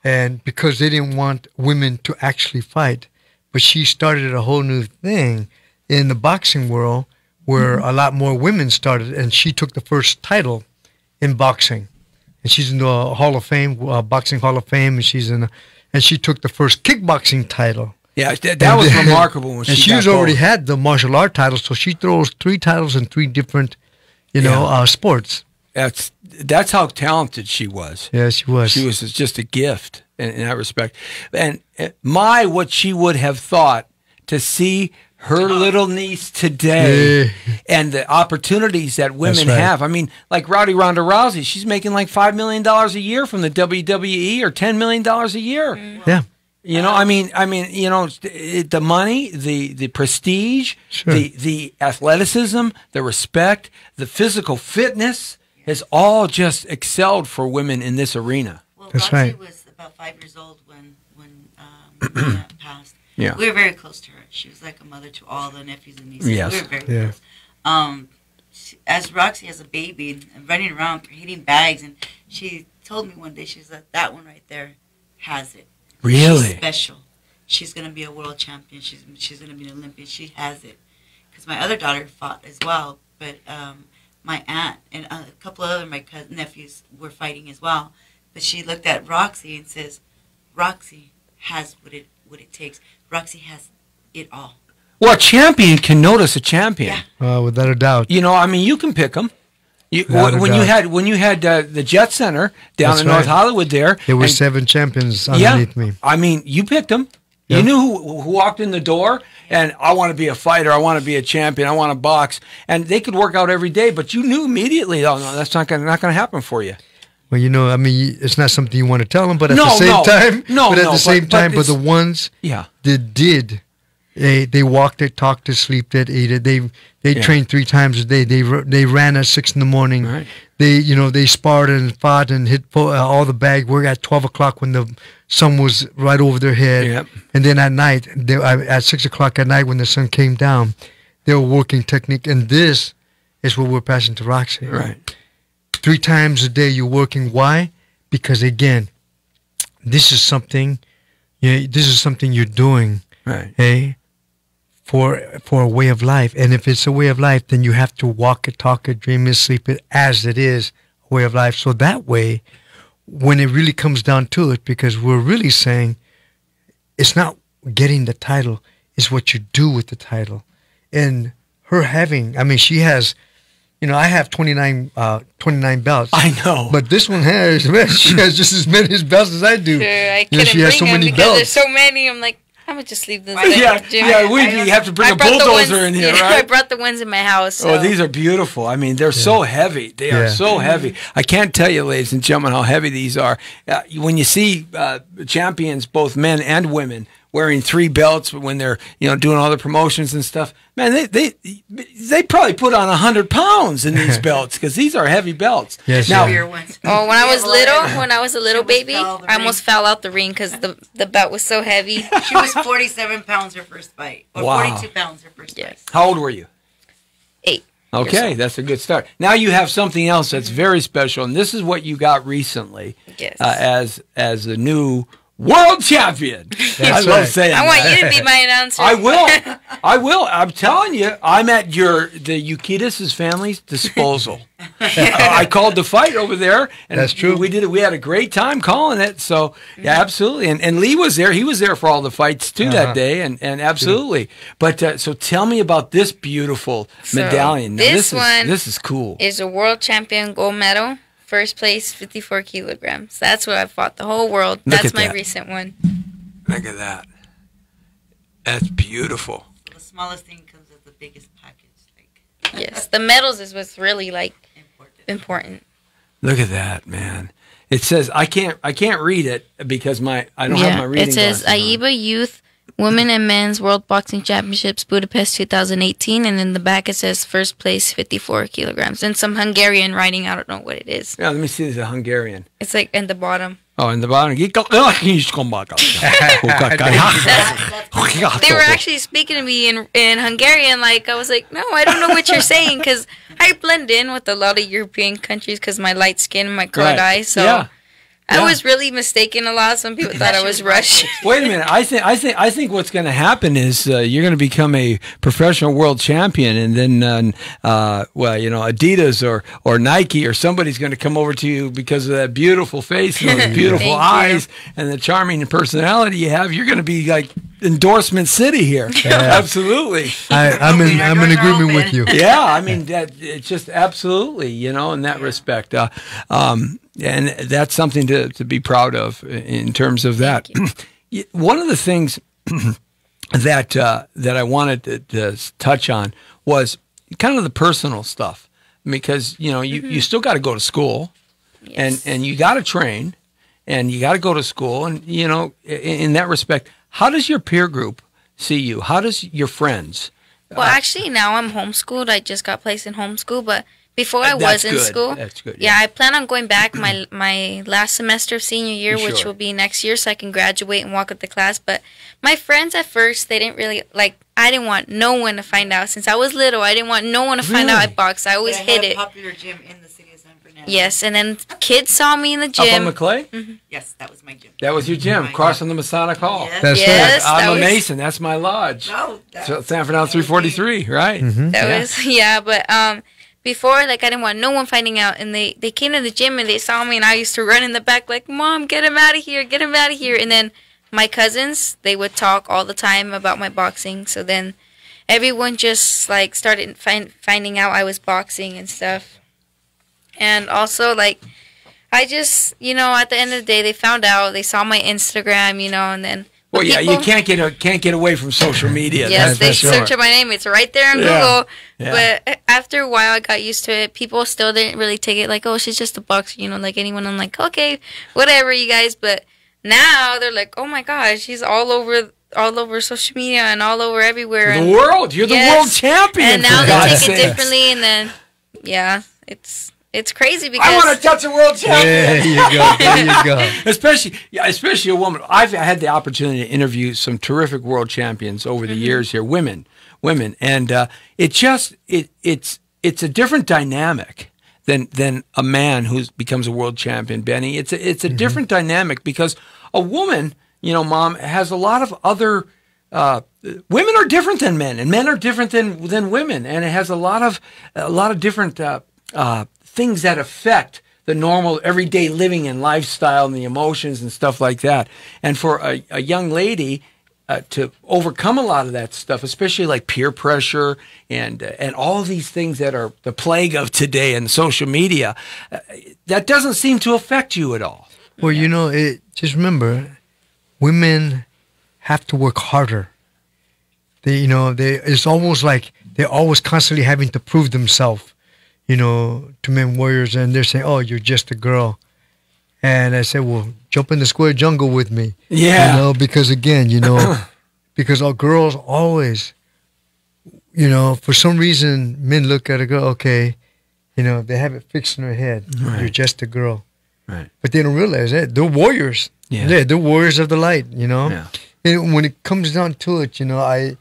And because they didn't want women to actually fight. But she started a whole new thing in the boxing world where a lot more women started. And she took the first title in boxing. And she's in the Hall of Fame, Boxing Hall of Fame. And she took the first kickboxing title. Yeah, that was remarkable. When And she's already had the martial art title, so she throws 3 titles in 3 different, sports. That's how talented she was. Yeah, she was. She was just a gift in that respect. And what she would have thought to see her little niece today and the opportunities that women right. have. I mean, like Ronda Rousey, she's making like $5 million a year from the WWE or $10 million a year. Yeah. You know, the money, the prestige, Sure. the athleticism, the respect, the physical fitness has all just excelled for women in this arena. Well, That's Roxy right. was about 5 years old when Nina passed. Yeah. We were very close to her. She was like a mother to all the nephews and nieces. Yes. We were very Yeah. close. As Roxy has a baby and running around hitting bags, and she told me one day, she's like, that one right there has it. Really? She's special. She's going to be a world champion. She's going to be an Olympian. She has it. Because my other daughter fought as well, but my aunt and a couple of other my nephews were fighting as well. But she looked at Roxy and says, Roxy has what it takes. Roxy has it all. Well, a champion can notice a champion. Yeah. Without a doubt. You know, I mean, you can pick them. Without a When you had the Jet Center down That's in North right. Hollywood there. There were and- 7 champions underneath me. I mean, you picked them. Yeah. You knew who walked in the door, and I want to be a fighter. I want to be a champion. I want to box, and they could work out every day. But you knew immediately, oh no, that's not going to happen for you. Well, you know, I mean, it's not something you want to tell them, but at No, the same no. time, No, but at no, the same but time, but it's- the ones Yeah. that did, they walked it, talked it, slept it, ate it. They Yeah. trained 3 times a day. They ran at 6 in the morning. Right. They sparred and fought and hit all the bag work at 12 o'clock when the sun was right over their head. Yep. And then at night, at 6 o'clock at night when the sun came down, they were working technique. And this is what we're passing to Roxy. Right. 3 times a day you're working. Why? Because again, this is something you're doing, Right. for a way of life. And if it's a way of life, then you have to walk it, talk it, dream it, sleep it as it is a way of life. So that way, when it really comes down to it, because we're really saying it's not getting the title, it's what you do with the title. And her having, I mean, she has, you know, I have 29 belts. I know. But this one has, man, she has just as many belts as I do. Sure, I You know, couldn't she has bring so them many because belts. there's so many. I'm like, I'm gonna just leave this. Right. Yeah, at the gym. yeah. I You have to bring a I brought the bulldozer ones- in here, yeah, I right? brought the ones in my house. Oh, so- these are beautiful. I mean, they're so heavy. They are Yeah. so heavy. I can't tell you, ladies and gentlemen, how heavy these are. When you see champions, both men and women, wearing 3 belts when they're doing all the promotions and stuff, man, they probably put on 100 pounds in these belts because these are heavy belts. Yes, now, Heavier ones. Oh, when I was Yeah, little, well, when I was a little She almost baby, fell the I almost ring. fell out the ring because the belt was so heavy. She was 47 pounds her first fight. Or Wow. 42 pounds her first Yes. fight. how old were you? 8. Okay, that's a good start. Now you have something else that's very special, and this is what you got recently Yes. as the new world champion. I love right. saying I want that. you to be my announcer. I will. I will. I'm telling you, I'm at the Yukitas' family's disposal. I called the fight over there, and That's true. We did it. We had a great time calling it. So yeah, absolutely. And Lee was there. He was there for all the fights too that day, and absolutely. But so tell me about this beautiful So, medallion. Now, this one this is cool. Is a world champion gold medal. First place, 54 kilograms. That's where I fought the whole world. Look That's at my that. recent one. Look at that. That's beautiful. The smallest thing comes with the biggest package. Like, Yes, the medals is what's really important. important. Look at that, man. It says I can't read it because I don't have my reading it says glasses on. AIBA Youth Women and Men's World Boxing Championships Budapest 2018, and in the back it says first place 54 kilograms and some Hungarian writing. I don't know what it is. Yeah, let me see. There's a Hungarian. It's like in the bottom. Oh, in the bottom. They were actually speaking to me in Hungarian. Like I was like, no, I don't know what you're saying because I blend in with a lot of European countries because my light skin and my colored Right. eyes. So Yeah. I Yeah. was really mistaken a lot. Some people thought I was Russian. Wait a minute. I think what's going to happen is you're going to become a professional world champion, and then Adidas or Nike or somebody's going to come over to you because of that beautiful face and those beautiful Thank eyes and the charming personality you have. You're going to be like endorsement city here. Absolutely. I'm in agreement with you. Yeah, I mean that it's just absolutely, in that respect, and that's something to be proud of in terms of that. One of the things that I wanted to touch on was kind of the personal stuff because you still got to go to school, Yes. and you got to train, and you got to go to school, and in that respect, how does your peer group see you? How does your friends? Well, actually, now I'm homeschooled. I just got placed in homeschool, but before I That's was in good. school, That's good, Yeah, yeah. I plan on going back my last semester of senior year, which Sure. will be next year, so I can graduate and walk with the class. But my friends at first, they didn't really like. I didn't want no one to find out since I was little. I didn't want no one to find out I Really? boxed. I always But I hid had a it. popular gym in the city of San Fernando. Yes, and then kids saw me in the Up on gym. McClay? Yes, that was my gym. That was your gym, crossing the Masonic Hall. Yes. That's Yes, right. that I'm a was- Mason. That's my lodge. No, that So was- San Fernando 343, right? That was but before, like, I didn't want no one finding out, and they came to the gym and they saw me, and I used to run in the back like, "Mom, get him out of here, get him out of here!" And then my cousins, they would talk all the time about my boxing. So then everyone just like started finding out I was boxing and stuff. And also like I just, at the end of the day, they found out, they saw my Instagram, and then. Well, yeah, you can't get away from social media. Yes, they sure. search up my name. It's right there on Yeah. Google. Yeah. But after a while, I got used to it. People still didn't really take it like, oh, she's just a boxer, like anyone. I'm like, okay, whatever, you guys. But now they're like, oh my gosh, she's all over social media and all over everywhere. The world, you're the world champion. And now for they God's take it sakes. differently, and then it's crazy because I want to touch a world champion. There you go. Especially a woman. I've had the opportunity to interview some terrific world champions over the years here, women, and it's a different dynamic than a man who becomes a world champion. Benny, it's a different dynamic because a woman, Mom, has a lot of other. Women are different than men, and men are different than women, and it has a lot of different. Things that affect the normal everyday living and lifestyle and the emotions and stuff like that. And for a young lady to overcome a lot of that stuff, especially like peer pressure and all of these things that are the plague of today and social media, that doesn't seem to affect you at all. Well, just remember, women have to work harder. It's almost like they're always constantly having to prove themselves. To men warriors, and they're saying, "Oh, you're just a girl," and I said, "Well, jump in the square jungle with me." Yeah. Because again, because our girls always, for some reason, men look at a girl, okay, they have it fixed in their head. Right. You're just a girl, right? But they don't realize that they're warriors. Yeah. They're warriors of the light. Yeah. And when it comes down to it, I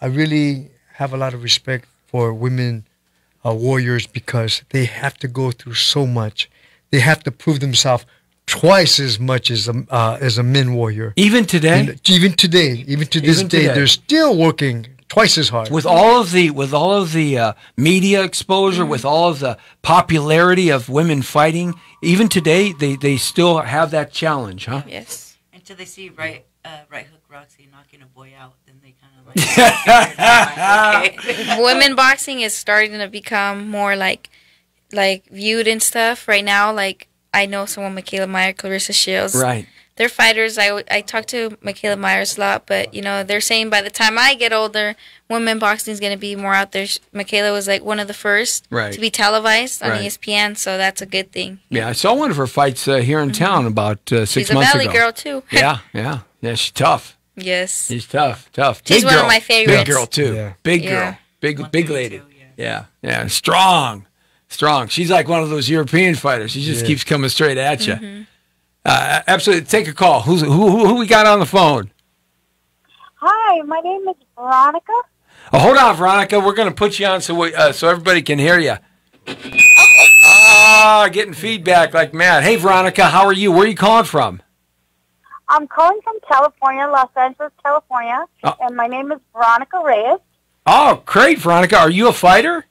really have a lot of respect for women. Warriors, because they have to go through so much. They have to prove themselves twice as much as a men warrior. Even today? Even to this day, they're still working twice as hard. With all of the media exposure, with all of the popularity of women fighting, even today they still have that challenge, huh? Yes. Until they see right hook Roxy knocking a boy out, then they kind of like. Okay. Women boxing is starting to become more like viewed and stuff right now. Like I know someone, Michaela Meyer, Clarissa Shields. Right. They're fighters. I talk to Michaela Myers a lot, but they're saying by the time I get older, women boxing is going to be more out there. Michaela was like one of the first to be televised on ESPN, so that's a good thing. Yeah, I saw one of her fights here in town about 6 months ago. She's a Valley girl too. Yeah, she's tough. Yes. She's tough. She's Big one girl. of my favorites. Big girl too. Yeah. Big Yeah. girl. Big lady. Yeah. Strong. She's like one of those European fighters. She just keeps coming straight at you. Mm-hmm. Absolutely. Take a call. Who we got on the phone? Hi, my name is Veronica. Oh, hold on, Veronica. We're going to put you on so everybody can hear you. Getting feedback like mad. Hey, Veronica, how are you? Where are you calling from? I'm calling from California, Los Angeles, California, and my name is Veronica Reyes. Oh, great, Veronica. Are you a fighter?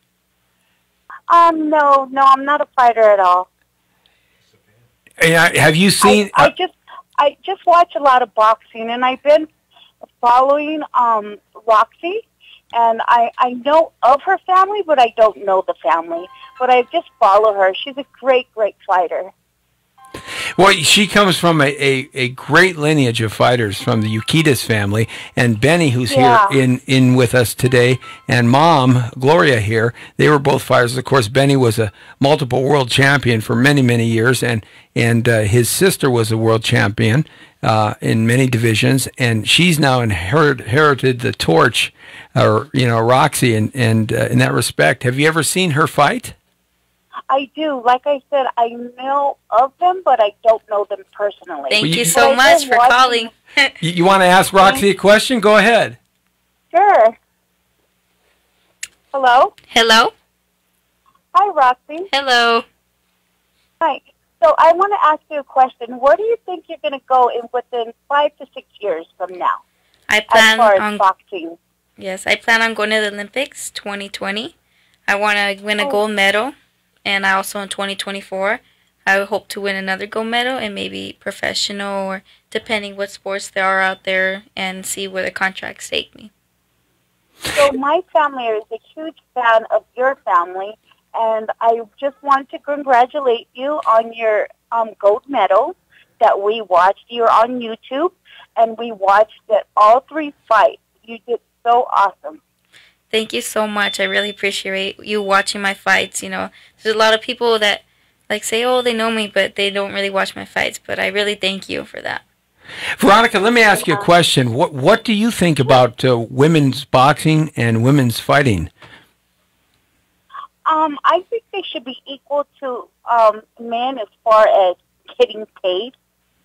No, I'm not a fighter at all. Have you seen? I just watch a lot of boxing, and I've been following Roxy, and I know of her family, but I don't know the family. But I just follow her. She's a great fighter. Well, she comes from a great lineage of fighters from the Ukitas family, and Benny, who's here in with us today, and Mom Gloria here. They were both fighters. Of course, Benny was a multiple world champion for many years, and his sister was a world champion in many divisions, and she's now inherited the torch, Roxy, and in that respect, have you ever seen her fight? I do. Like I said, I know of them, but I don't know them personally. Thank you so much for calling. You want to ask Roxy a question? Go ahead. Sure. Hello? Hello? Hi, Roxy. Hello. Hi. So I want to ask you a question. Where do you think you're going to go within 5 to 6 years from now? I plan as far as boxing. Yes, I plan on going to the Olympics 2020. I want to win a gold medal. And I also in 2024, I hope to win another gold medal and maybe professional or depending what sports there are out there and see where the contracts take me. So my family is a huge fan of your family, and I just want to congratulate you on your gold medal that we watched. You're on YouTube, and we watched all 3 fights. You did so awesome. Thank you so much. I really appreciate you watching my fights. There's a lot of people that say, oh, they know me, but they don't really watch my fights. But I really thank you for that. Veronica, let me ask you a question. What do you think about women's boxing and women's fighting? I think they should be equal to men as far as getting paid,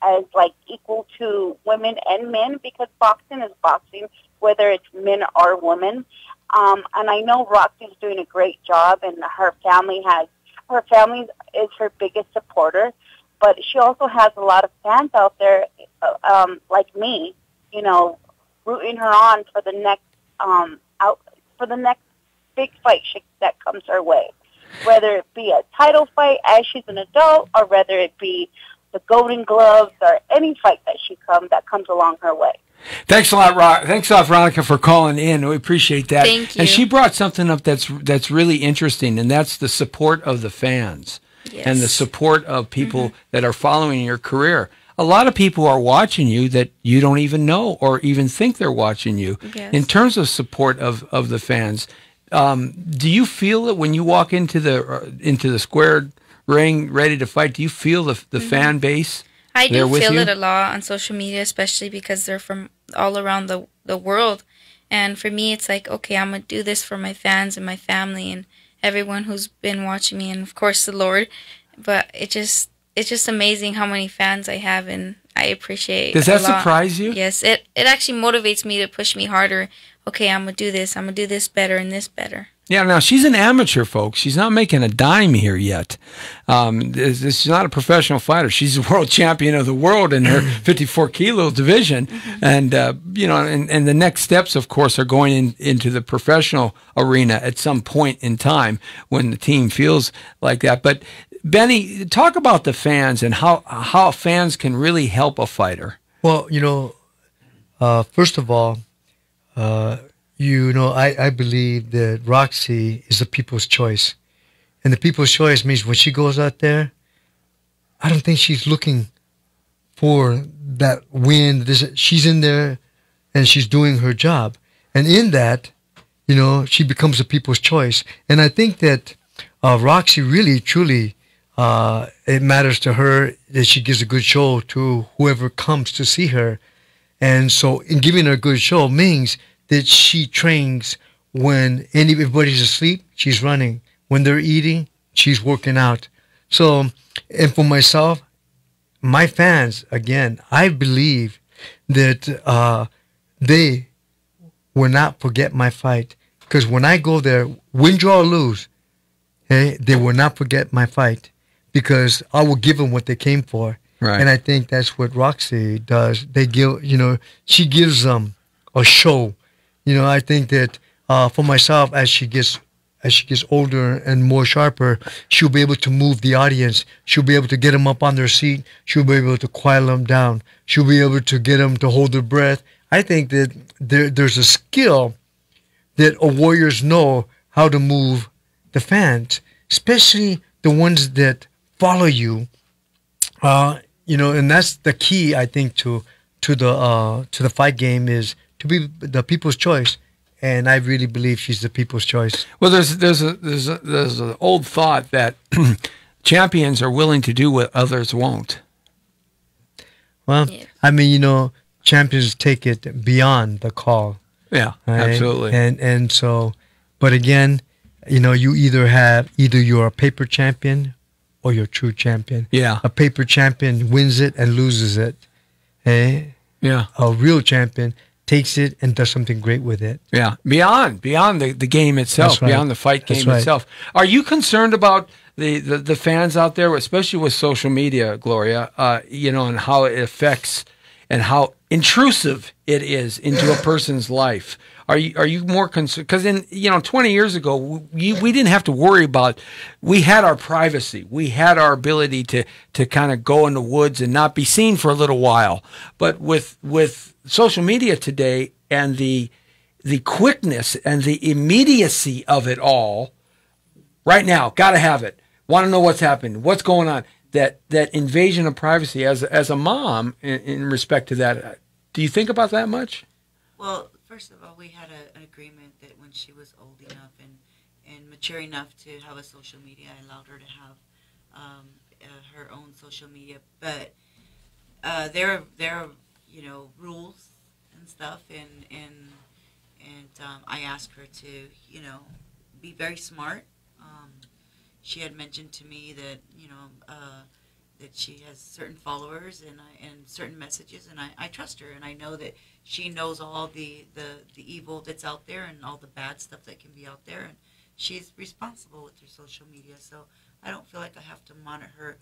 as equal to women and men, because boxing is boxing, whether it's men or women. And I know Roxy's doing a great job, and her family is her biggest supporter. But she also has a lot of fans out there, like me, rooting her on for the next big fight that comes her way, whether it be a title fight as she's an adult, or whether it be the Golden Gloves or any fight that comes along her way. Thanks a lot, Thanks a lot, Veronica, for calling in. We appreciate that. Thank you. And she brought something up that's really interesting, and that's the support of the fans. Yes. And the support of people that are following your career. A lot of people are watching you that you don't even know or even think they're watching you. Yes. In terms of support of the fans, do you feel that when you walk into the square ring ready to fight, do you feel the fan base? I do feel you? it a lot on social media, especially because they're from all around the world. And for me, it's okay, I'm going to do this for my fans and my family and everyone who's been watching me, and of course the Lord. But it's just amazing how many fans I have, and I appreciate it. Does that surprise you? Yes, it actually motivates me to push me harder. Okay, I'm gonna do this better and this better. Yeah, now she's an amateur, folks. She's not making a dime here yet. She's not a professional fighter. She's a world champion of the world in her 54-kilo division. And, and the next steps, of course, are going into the professional arena at some point in time when the team feels like that. But, Benny, talk about the fans and how fans can really help a fighter. Well, first of all, I believe that Roxy is the people's choice. And the people's choice means when she goes out there, I don't think she's looking for that win. She's in there and she's doing her job. And in that, she becomes the people's choice. And I think that Roxy really, truly, it matters to her that she gives a good show to whoever comes to see her. And so in giving her a good show means that she trains when everybody's asleep, she's running. When they're eating, she's working out. So, and for myself, my fans, again, I believe that they will not forget my fight. Because when I go there, win, draw, or lose, they will not forget my fight. Because I will give them what they came for. Right. And I think that's what Roxy does. They give, she gives them a show. I think that for myself, as she gets older and more sharper, she'll be able to move the audience. She'll be able to get them up on their seat. She'll be able to quiet them down. She'll be able to get them to hold their breath. I think that there's a skill that warriors know how to move the fans, especially the ones that follow you. And that's the key, I think, to the fight game is to be the people's choice, and I really believe she's the people's choice. Well, there's an old thought that champions are willing to do what others won't. Well, Yes. I mean, champions take it beyond the call. Yeah, Right? absolutely. And so, but again, you either you're a paper champion or you're a true champion. Yeah. A paper champion wins it and loses it. Yeah. A real champion takes it and does something great with it. Yeah, beyond the game itself, That's right. beyond the fight That's game right. itself. Are you concerned about the fans out there, especially with social media, Gloria? And how it affects and how intrusive it is into a person's life. Are you more concerned? Because 20 years ago, we didn't have to worry about. We had our privacy. We had our ability to kind of go in the woods and not be seen for a little while. But with social media today and the quickness and the immediacy of it all, right now, gotta have it. Want to know what's happening? What's going on? That invasion of privacy. As a mom, in respect to that, do you think about that much? Well, first of all, we had an agreement that when she was old enough and mature enough to have a social media, I allowed her to have her own social media. But there are rules and stuff, and I asked her to be very smart. She had mentioned to me that that she has certain followers and certain messages, and I trust her, and I know that she knows all the evil that's out there and all the bad stuff that can be out there, and she's responsible with her social media. So I don't feel like I have to monitor her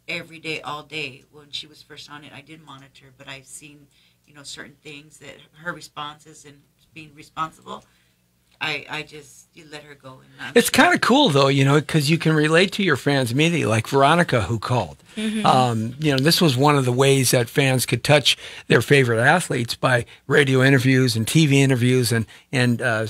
every day, all day. When she was first on it, I did monitor, but I've seen certain things that her responses and being responsible. I just let her go. And it's kind of cool, though, because you can relate to your fans immediately, like Veronica, who called. Mm-hmm. This was one of the ways that fans could touch their favorite athletes by radio interviews and TV interviews and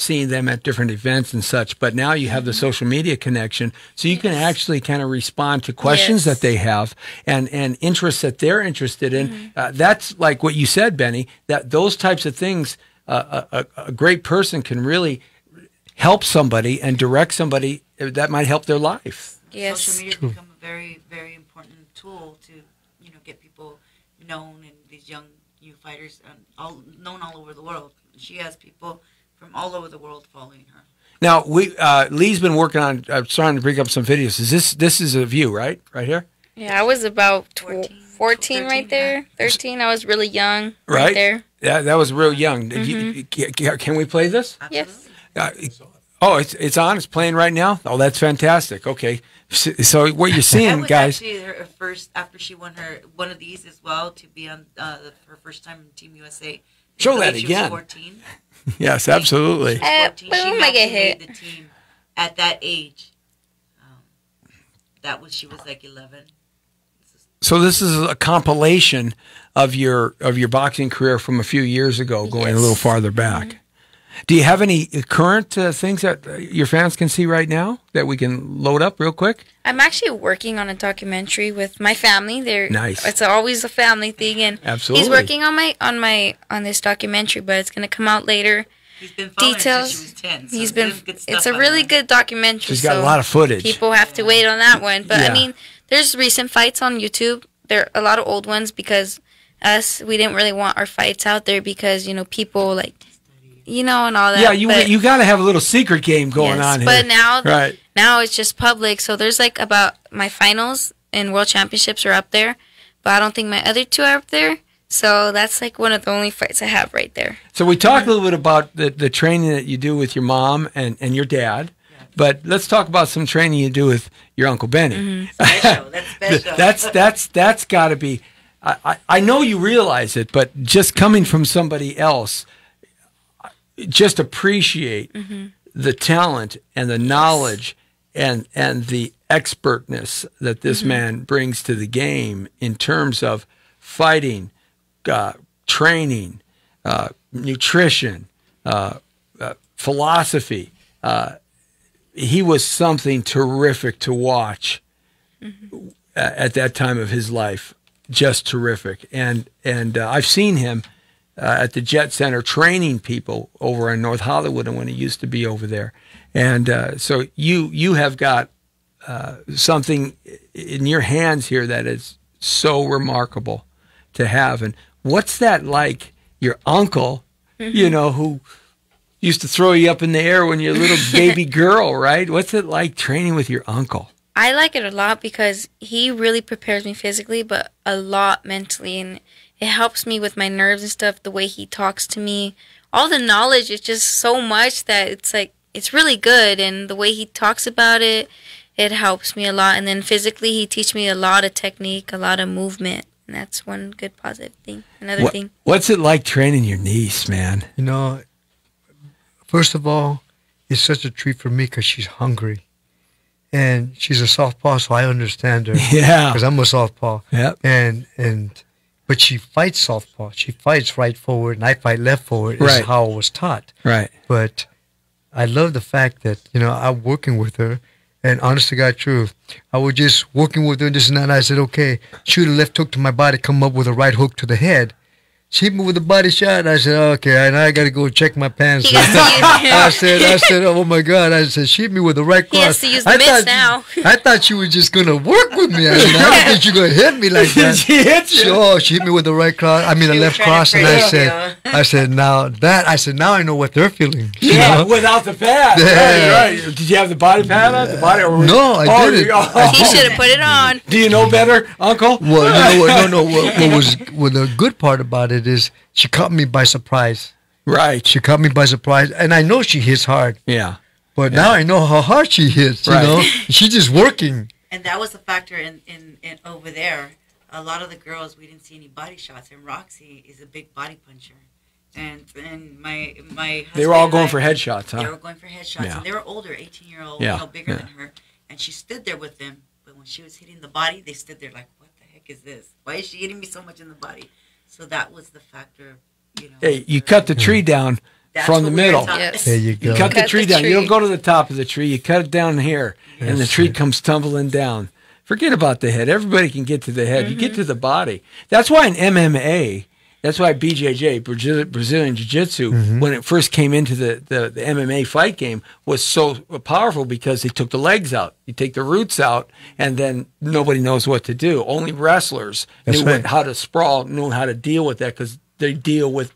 seeing them at different events and such. But now you have the social media connection, so you can actually kind of respond to questions that they have and interests that they're interested in. Mm-hmm. That's like what you said, Benny, that those types of things, a great person can really help somebody and direct somebody that might help their life. Yes. Social media has become a very, very important tool to, get people known, and these young fighters known all over the world. She has people from all over the world following her. Now, Lee's been working on trying to bring up some videos. This is a view, right here? Yeah, I was about 14 right there. 13. I was really young right there. Yeah, that was real young. Mm-hmm. Can we play this? Yes. It's on. It's playing right now. Oh, that's fantastic. Okay, so what you're seeing, that was guys? Actually, her first after she won one of these as well to be on her first time in Team USA. Show that she again. Was 14. Yes, absolutely. She was 14. Boom, she I actually get hit. made the team at that age. She was like 11. So this is a compilation of your boxing career from a few years ago, going a little farther back. Mm-hmm. Do you have any current things that your fans can see right now that we can load up real quick? I'm actually working on a documentary with my family. Nice. It's always a family thing, and absolutely. He's working on this documentary, but it's going to come out later. He's been following details. Since she was 10. So It's a really good documentary. She's got a lot of footage. People have to wait on that one, but I mean, there's recent fights on YouTube. There are a lot of old ones because we didn't really want our fights out there because people and all that. Yeah, you got to have a little secret game going on here. But now it's just public. So there's about my finals and world championships are up there, but I don't think my other two are up there. So that's one of the only fights I have right there. So we talked a little bit about the training that you do with your mom and your dad. But let's talk about some training you do with your Uncle Benny. Mm-hmm. That's special. That's got to be. I know you realize it, but just coming from somebody else, just appreciate the talent and the knowledge and the expertness that this man brings to the game in terms of fighting, training, nutrition, philosophy. He was something terrific to watch at that time of his life. Just terrific. And I've seen him at the Jet Center training people over in North Hollywood and when he used to be over there. And so you have got something in your hands here that is so remarkable to have. And what's that like? Your uncle, who used to throw you up in the air when you're a little baby girl, right? What's it like training with your uncle? I like it a lot because he really prepares me physically, but a lot mentally, and it helps me with my nerves and stuff, the way he talks to me. All the knowledge is just so much that it's really good, and the way he talks about it, it helps me a lot. And then physically, he teaches me a lot of technique, a lot of movement. and that's one good positive thing. Another thing. What's it like training your niece, man? You know, first of all, it's such a treat for me because she's hungry. And she's a southpaw, so I understand her. Yeah. Because I'm a southpaw. Yep. But she fights southpaw. She fights right forward, and I fight left forward. Right. Is how I was taught. Right. But I love the fact that, I'm working with her. And honest to God truth, I was just working with her and this and that. And I said, okay, shoot a left hook to my body, come up with a right hook to the head. She hit me with a body shot. I said, okay, now I got to go check my pants. I said, oh my God. I said, she hit me with the right cross. He has to use the mitts now. I thought she was just going to work with me. I didn't think she was going to hit me like that. She hit you. She hit me with the right cross. I mean, the left cross. And I said, now I know what they're feeling. Yeah, without the pad. Yeah. Right. Did you have the body pad on? No, I didn't. He should have put it on. Do you know better, Uncle? Well, you know what? What the good part about it is she caught me by surprise. Right. She caught me by surprise, and I know she hits hard. Yeah. But now I know how hard she hits. Right. You know, she's just working. And that was a factor in over there. A lot of the girls, we didn't see any body shots, and Roxy is a big body puncher. And my husband, They were all going for headshots, huh? They were going for headshots, Yeah. and they were older, 18-year-old, Yeah. bigger than her. And she stood there with them, but when she was hitting the body, they stood there like, "What the heck is this? Why is she hitting me so much in the body?" So that was the factor, Hey, you cut the tree down That's from the what we were middle. taught. Yes. There you go. You cut the Cut tree the down. You tree. don't go to the top of the tree. You cut it down here, and the tree comes tumbling down. Forget about the head. Everybody can get to the head. You get to the body. That's why in MMA, that's why BJJ, Brazilian Jiu-Jitsu, when it first came into the MMA fight game, was so powerful because they took the legs out. You take the roots out, and then nobody knows what to do. Only wrestlers That's knew right. how to sprawl, knew how to deal with that because they deal with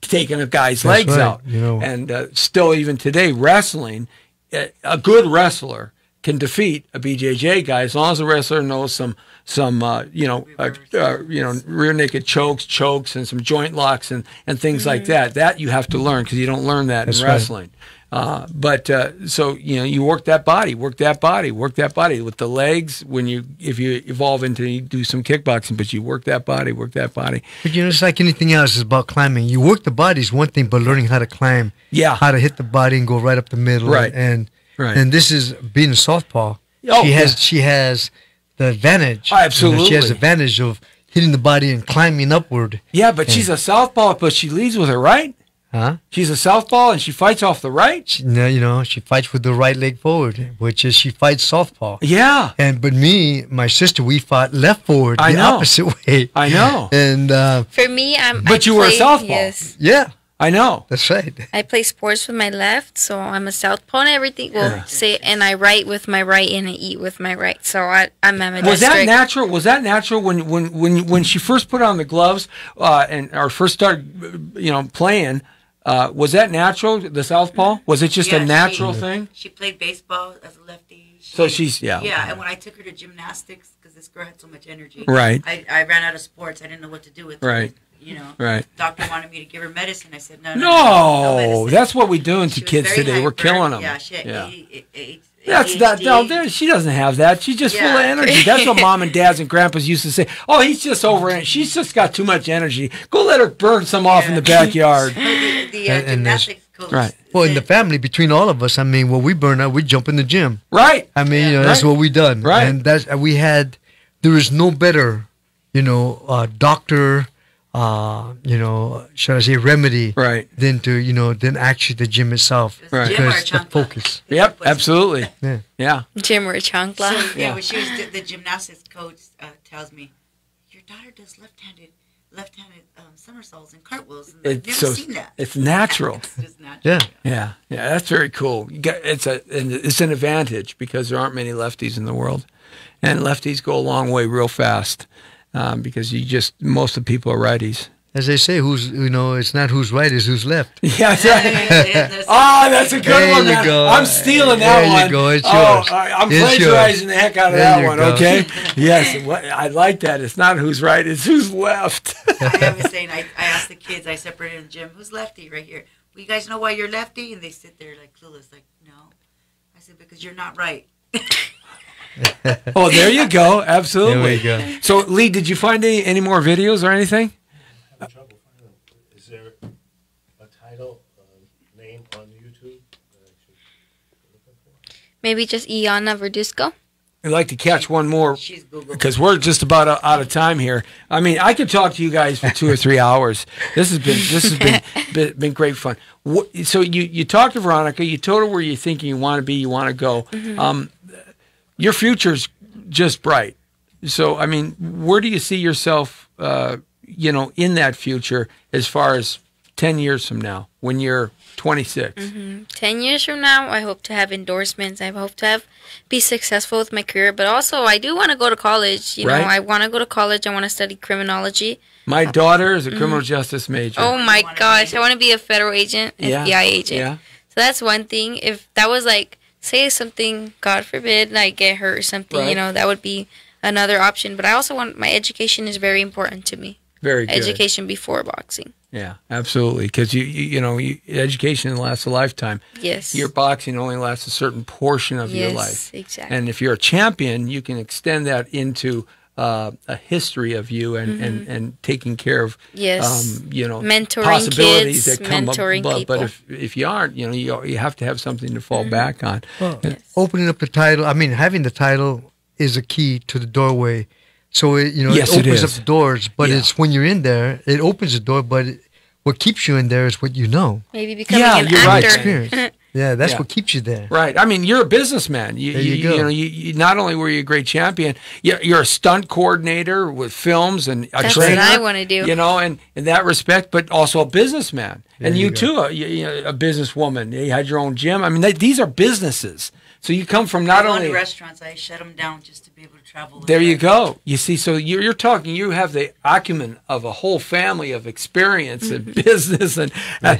taking a guy's That's legs right, out. you know. And still, even today, wrestling, a good wrestler can defeat a BJJ guy as long as the wrestler knows some rear naked chokes, and some joint locks and things like that. That you have to learn because you don't learn that That's in right. wrestling. So you work that body with the legs. If you evolve into you do some kickboxing, but you work that body. But it's like anything else. It's about climbing. You work the body is one thing, but learning how to climb, Yeah. how to hit the body and go right up the middle, Right. And Right. and this is being a southpaw. Oh, She has the advantage. Oh, absolutely. She has the advantage of hitting the body and climbing upward. Yeah, but she's a southpaw, but she leads with her right. Huh? She's a southpaw and she fights off the right. She fights with the right leg forward, which is she fights southpaw. Yeah, But my sister, we fought left forward, I the know. opposite way. I know. And For me, But you were a southpaw. Yes. yeah, I know. that's right. I play sports with my left, so I'm a southpaw and everything. Well, and I write with my right and I eat with my right. So I'm ambidextrous. Was that natural? Was that natural when she first put on the gloves or first started, playing? Was that natural? The southpaw? Was it just a natural thing? She played baseball as a lefty. So she's Yeah, and when I took her to gymnastics, because this girl had so much energy, Right. I ran out of sports. I didn't know what to do with Right. it. Right. Doctor wanted me to give her medicine. I said no No, medicine. that's what we're doing to She was kids very today. We're hyper. killing them. Yeah, she had That's not. ADHD. No, she doesn't have that. She's just full of Yeah. energy. That's what mom and dads and grandpas used to say. Oh, he's just over it. She's just got too much energy. Go let her burn some off in the backyard. The And gymnastics coach. Right. Well, in the family, between all of us, I mean, when we burn out, we jump in the gym. Right. I mean, that's Right. what we done. Right. And there is no better, doctor, should I say remedy, Right. than actually the gym itself. It was Right. gym or Because the chancla. focus. Yep. Absolutely. Yeah. Yeah. Gym or chancla. So, Yeah. when she was the gymnastics coach tells me, your daughter does left-handed somersaults and cartwheels. And I've never seen that. It's natural. It's just natural. Yeah. Yeah, that's very cool. It's an advantage because there aren't many lefties in the world, and lefties go a long way real fast because most of the people are righties. As they say, it's not who's right, it's who's left. Yeah, There's- that's a good There one. you Man. go. I'm stealing that There you one. go. It's Oh, yours. I'm It's plagiarizing yours. the heck out of There that you one. go. Okay. Yes, I like that. It's not who's right; it's who's left. I was saying, I asked the kids, I separated in the gym, who's lefty right here? Well, you guys know why you're lefty? And they sit there like clueless, like, no. I said, because you're not right. Oh, there you go. Absolutely. There we go. So, Lee, did you find any more videos or anything? Is there a title, name on YouTube that I should be looking for? Maybe just Iana Verduzco. I'd like to catch one more She's Google. because we're just about out of time here. I mean, I could talk to you guys for 2 or 3 hours. This has been great fun. So you talked to Veronica. You told her where you think you want to be. You want to go. Your future's just bright. So I mean, where do you see yourself? In that future, as far as 10 years from now, when you're 26. 10 years from now, I hope to have endorsements. I hope to be successful with my career. But also, I do want to go to college. You know, Right. I want to go to college. I want to study criminology. My daughter is a criminal justice major. Oh my gosh, I want to be a federal agent, Yeah. FBI agent. Yeah. So that's one thing. If that was like, say something, God forbid, I get hurt or something, Right. that would be another option. But I also want, my education is very important to me. Very good. Education before boxing. Yeah, absolutely. Because education lasts a lifetime. Yes. Your boxing only lasts a certain portion of your life. Yes, exactly. And if you're a champion, you can extend that into a history of you and taking care of Yes. Mentoring possibilities kids, that come up. mentoring But people. if you aren't, you have to have something to fall back on. Well, opening up the title, having the title is a key to the doorway. So, Yes, it it opens is. up doors, but Yeah. it's when you're in there, it opens the door, but what keeps you in there is what you know. Maybe becoming Yeah, an you're right. actor. Experience. Yeah, that's Yeah. what keeps you there. Right. I mean, you're a businessman. There you go. You not only were you a great champion, you're a stunt coordinator with films and a That's trainer. what I want to do. And in that respect, but also a businessman. And you you go. too, a businesswoman. You had your own gym. I mean, these are businesses. So you come from not I go only to restaurants, I shut them down just to be able to travel. with there you them. go. You see, so you're talking. You have the acumen of a whole family of experience and business, and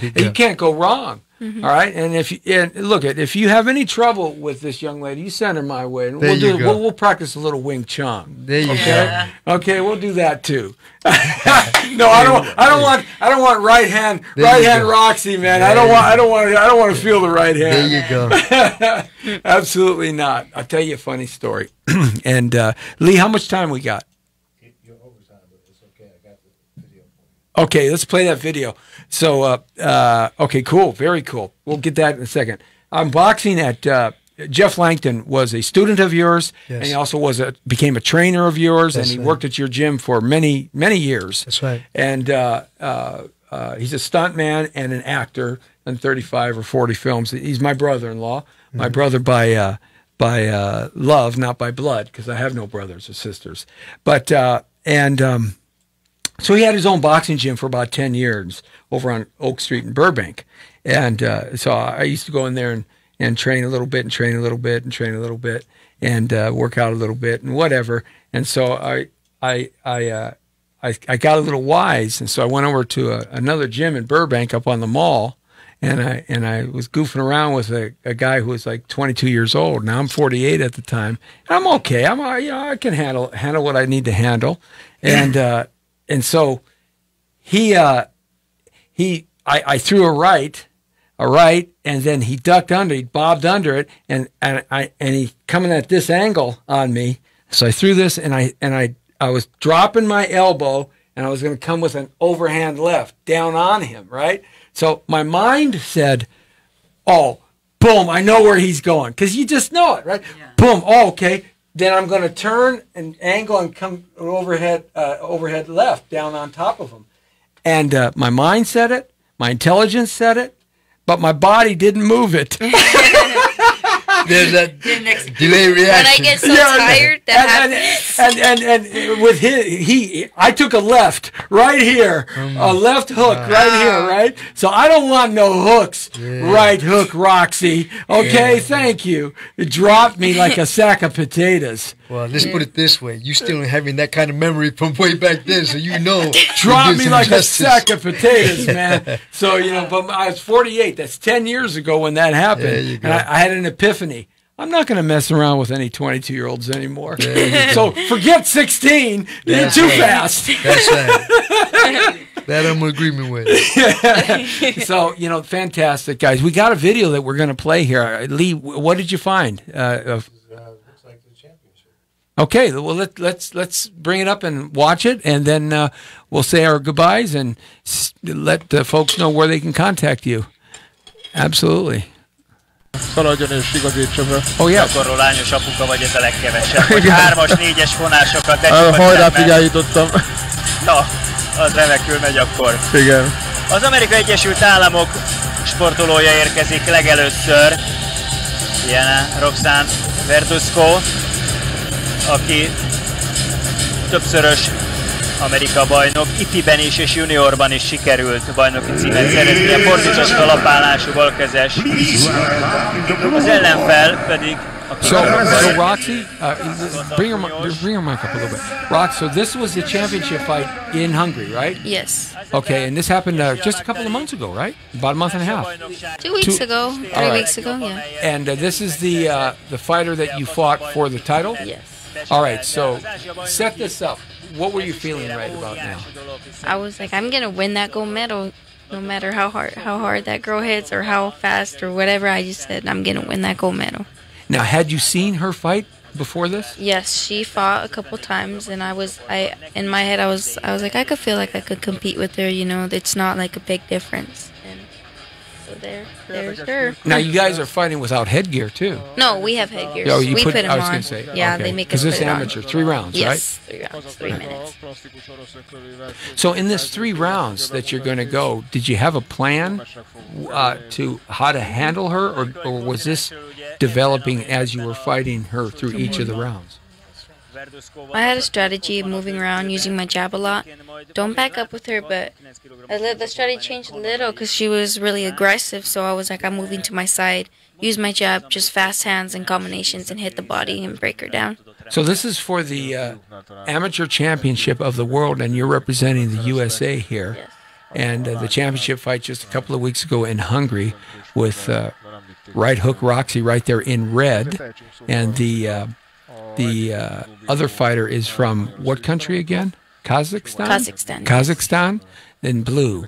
you you go. can't go wrong. All right, and if you have any trouble with this young lady, you send her my way, and There you go. we'll practice a little Wing Chun. There you Yeah. Okay, we'll do that too. No, I don't want right hand go. Roxy, man. There I don't you want to feel the right go. hand. There you go. Absolutely not. I'll tell you a funny story. And Lee, how much time we got? You're overtime, but it's okay. I got the video for you. Okay, let's play that video. So, okay, cool, very cool. We'll get that in a second. I'm boxing at Jeff Langton was a student of yours, Yes. and he also became a trainer of yours, That's and he right. worked at your gym for many years. That's right. And he's a stuntman and an actor in 35 or 40 films. He's my brother-in-law, my brother by love, not by blood, because I have no brothers or sisters. But so he had his own boxing gym for about 10 years over on Oak Street in Burbank. And so I used to go in there and train a little bit and train a little bit and train a little bit and work out a little bit and whatever. And so I got a little wise. And so I went over to another gym in Burbank up on the mall. And I was goofing around with a guy who was like 22 years old. Now I'm 48 at the time. I'm okay. I can handle what I need to handle. And so I threw a right, and then he ducked under, he bobbed under it, and he coming at this angle on me. So I threw this, and I was dropping my elbow, and I was going to come with an overhand left down on him, right? So my mind said, "Oh, boom! I know where he's going," because you just know it, right? Yeah. Boom! Oh, okay. Then I'm going to turn and angle and come overhead left down on top of him. And my mind said it, my intelligence said it, but my body didn't move it. There's that Didn't execute. delay When I reaction. get so tired, that happens. and with he I took a left right here, a left hook right here, right? So I don't want no hooks. Yeah. Right hook, Roxy. Okay, thank you. It dropped me like a sack of potatoes. Well, let's put it this way. You still having that kind of memory from way back then, so you know. Dropped you did me some like justice. a sack of potatoes, man. So, but I was 48. That's 10 years ago when that happened. There you go. And I had an epiphany. I'm not going to mess around with any 22-year-olds anymore. So forget 16. They're That's too right. fast. That's right. That I'm in agreement with. So, fantastic, guys. We got a video that we're going to play here. Lee, what did you find? Looks like the champion. Okay, well let's bring it up and watch it, and then we'll say our goodbyes and let the folks know where they can contact you. Absolutely. Szaladjon és igazítsa be. Oh yeah. Gyakorló lányos apuka vagy, ez a legkevesebb. Hogy 3-as, 4-es vonásokat Hajrát irányítottam. Na, az remekül megy akkor. Igen. Az Amerikai Egyesült Államok sportolója érkezik legelőször. Ilyen Roxanne Verduzco, aki többszörös Amerika bajnok, ifiben is és juniorban is sikerült bajnoki címet szerezni. A fordított kalapállású balkezes. Az ellenfel pedig So Roxy, bring your mic up a little bit. Rox, so this was the championship fight in Hungary, right? Yes. Okay, and this happened just a couple of months ago, right? About a month and a half. 2 weeks ago, 3 weeks ago, yeah. And this is the fighter that you fought for the title? Yes. All right, so set this up. What were you feeling right about now? I was like, I'm gonna win that gold medal, no matter how hard that girl hits or how fast or whatever. I just said I'm gonna win that gold medal. Now, had you seen her fight before this? Yes, she fought a couple times, and I in my head I was like, I could feel like I could compete with her. You know, it's not like a big difference. And so there's her. Now you guys are fighting without headgear too. No, we have headgear. Oh, you we put them I was on. going to say. Yeah, okay. they make us Because put this it on. amateur 3 rounds, right? Yes, 3 rounds, 3 minutes. So in this 3 rounds that you're going to go, did you have a plan to how to handle her, or was this developing as you were fighting her through each of the rounds? I had a strategy of moving around, using my jab a lot. Don't back up with her, but the strategy changed a little because she was really aggressive. So I was like, I'm moving to my side, use my jab, just fast hands and combinations, and hit the body and break her down. So this is for the amateur championship of the world, and you're representing the USA here. Yes. And the championship fight just a couple of weeks ago in Hungary with right hook Roxy right there in red, and the other fighter is from what country again? Kazakhstan? Kazakhstan. Kazakhstan, in blue.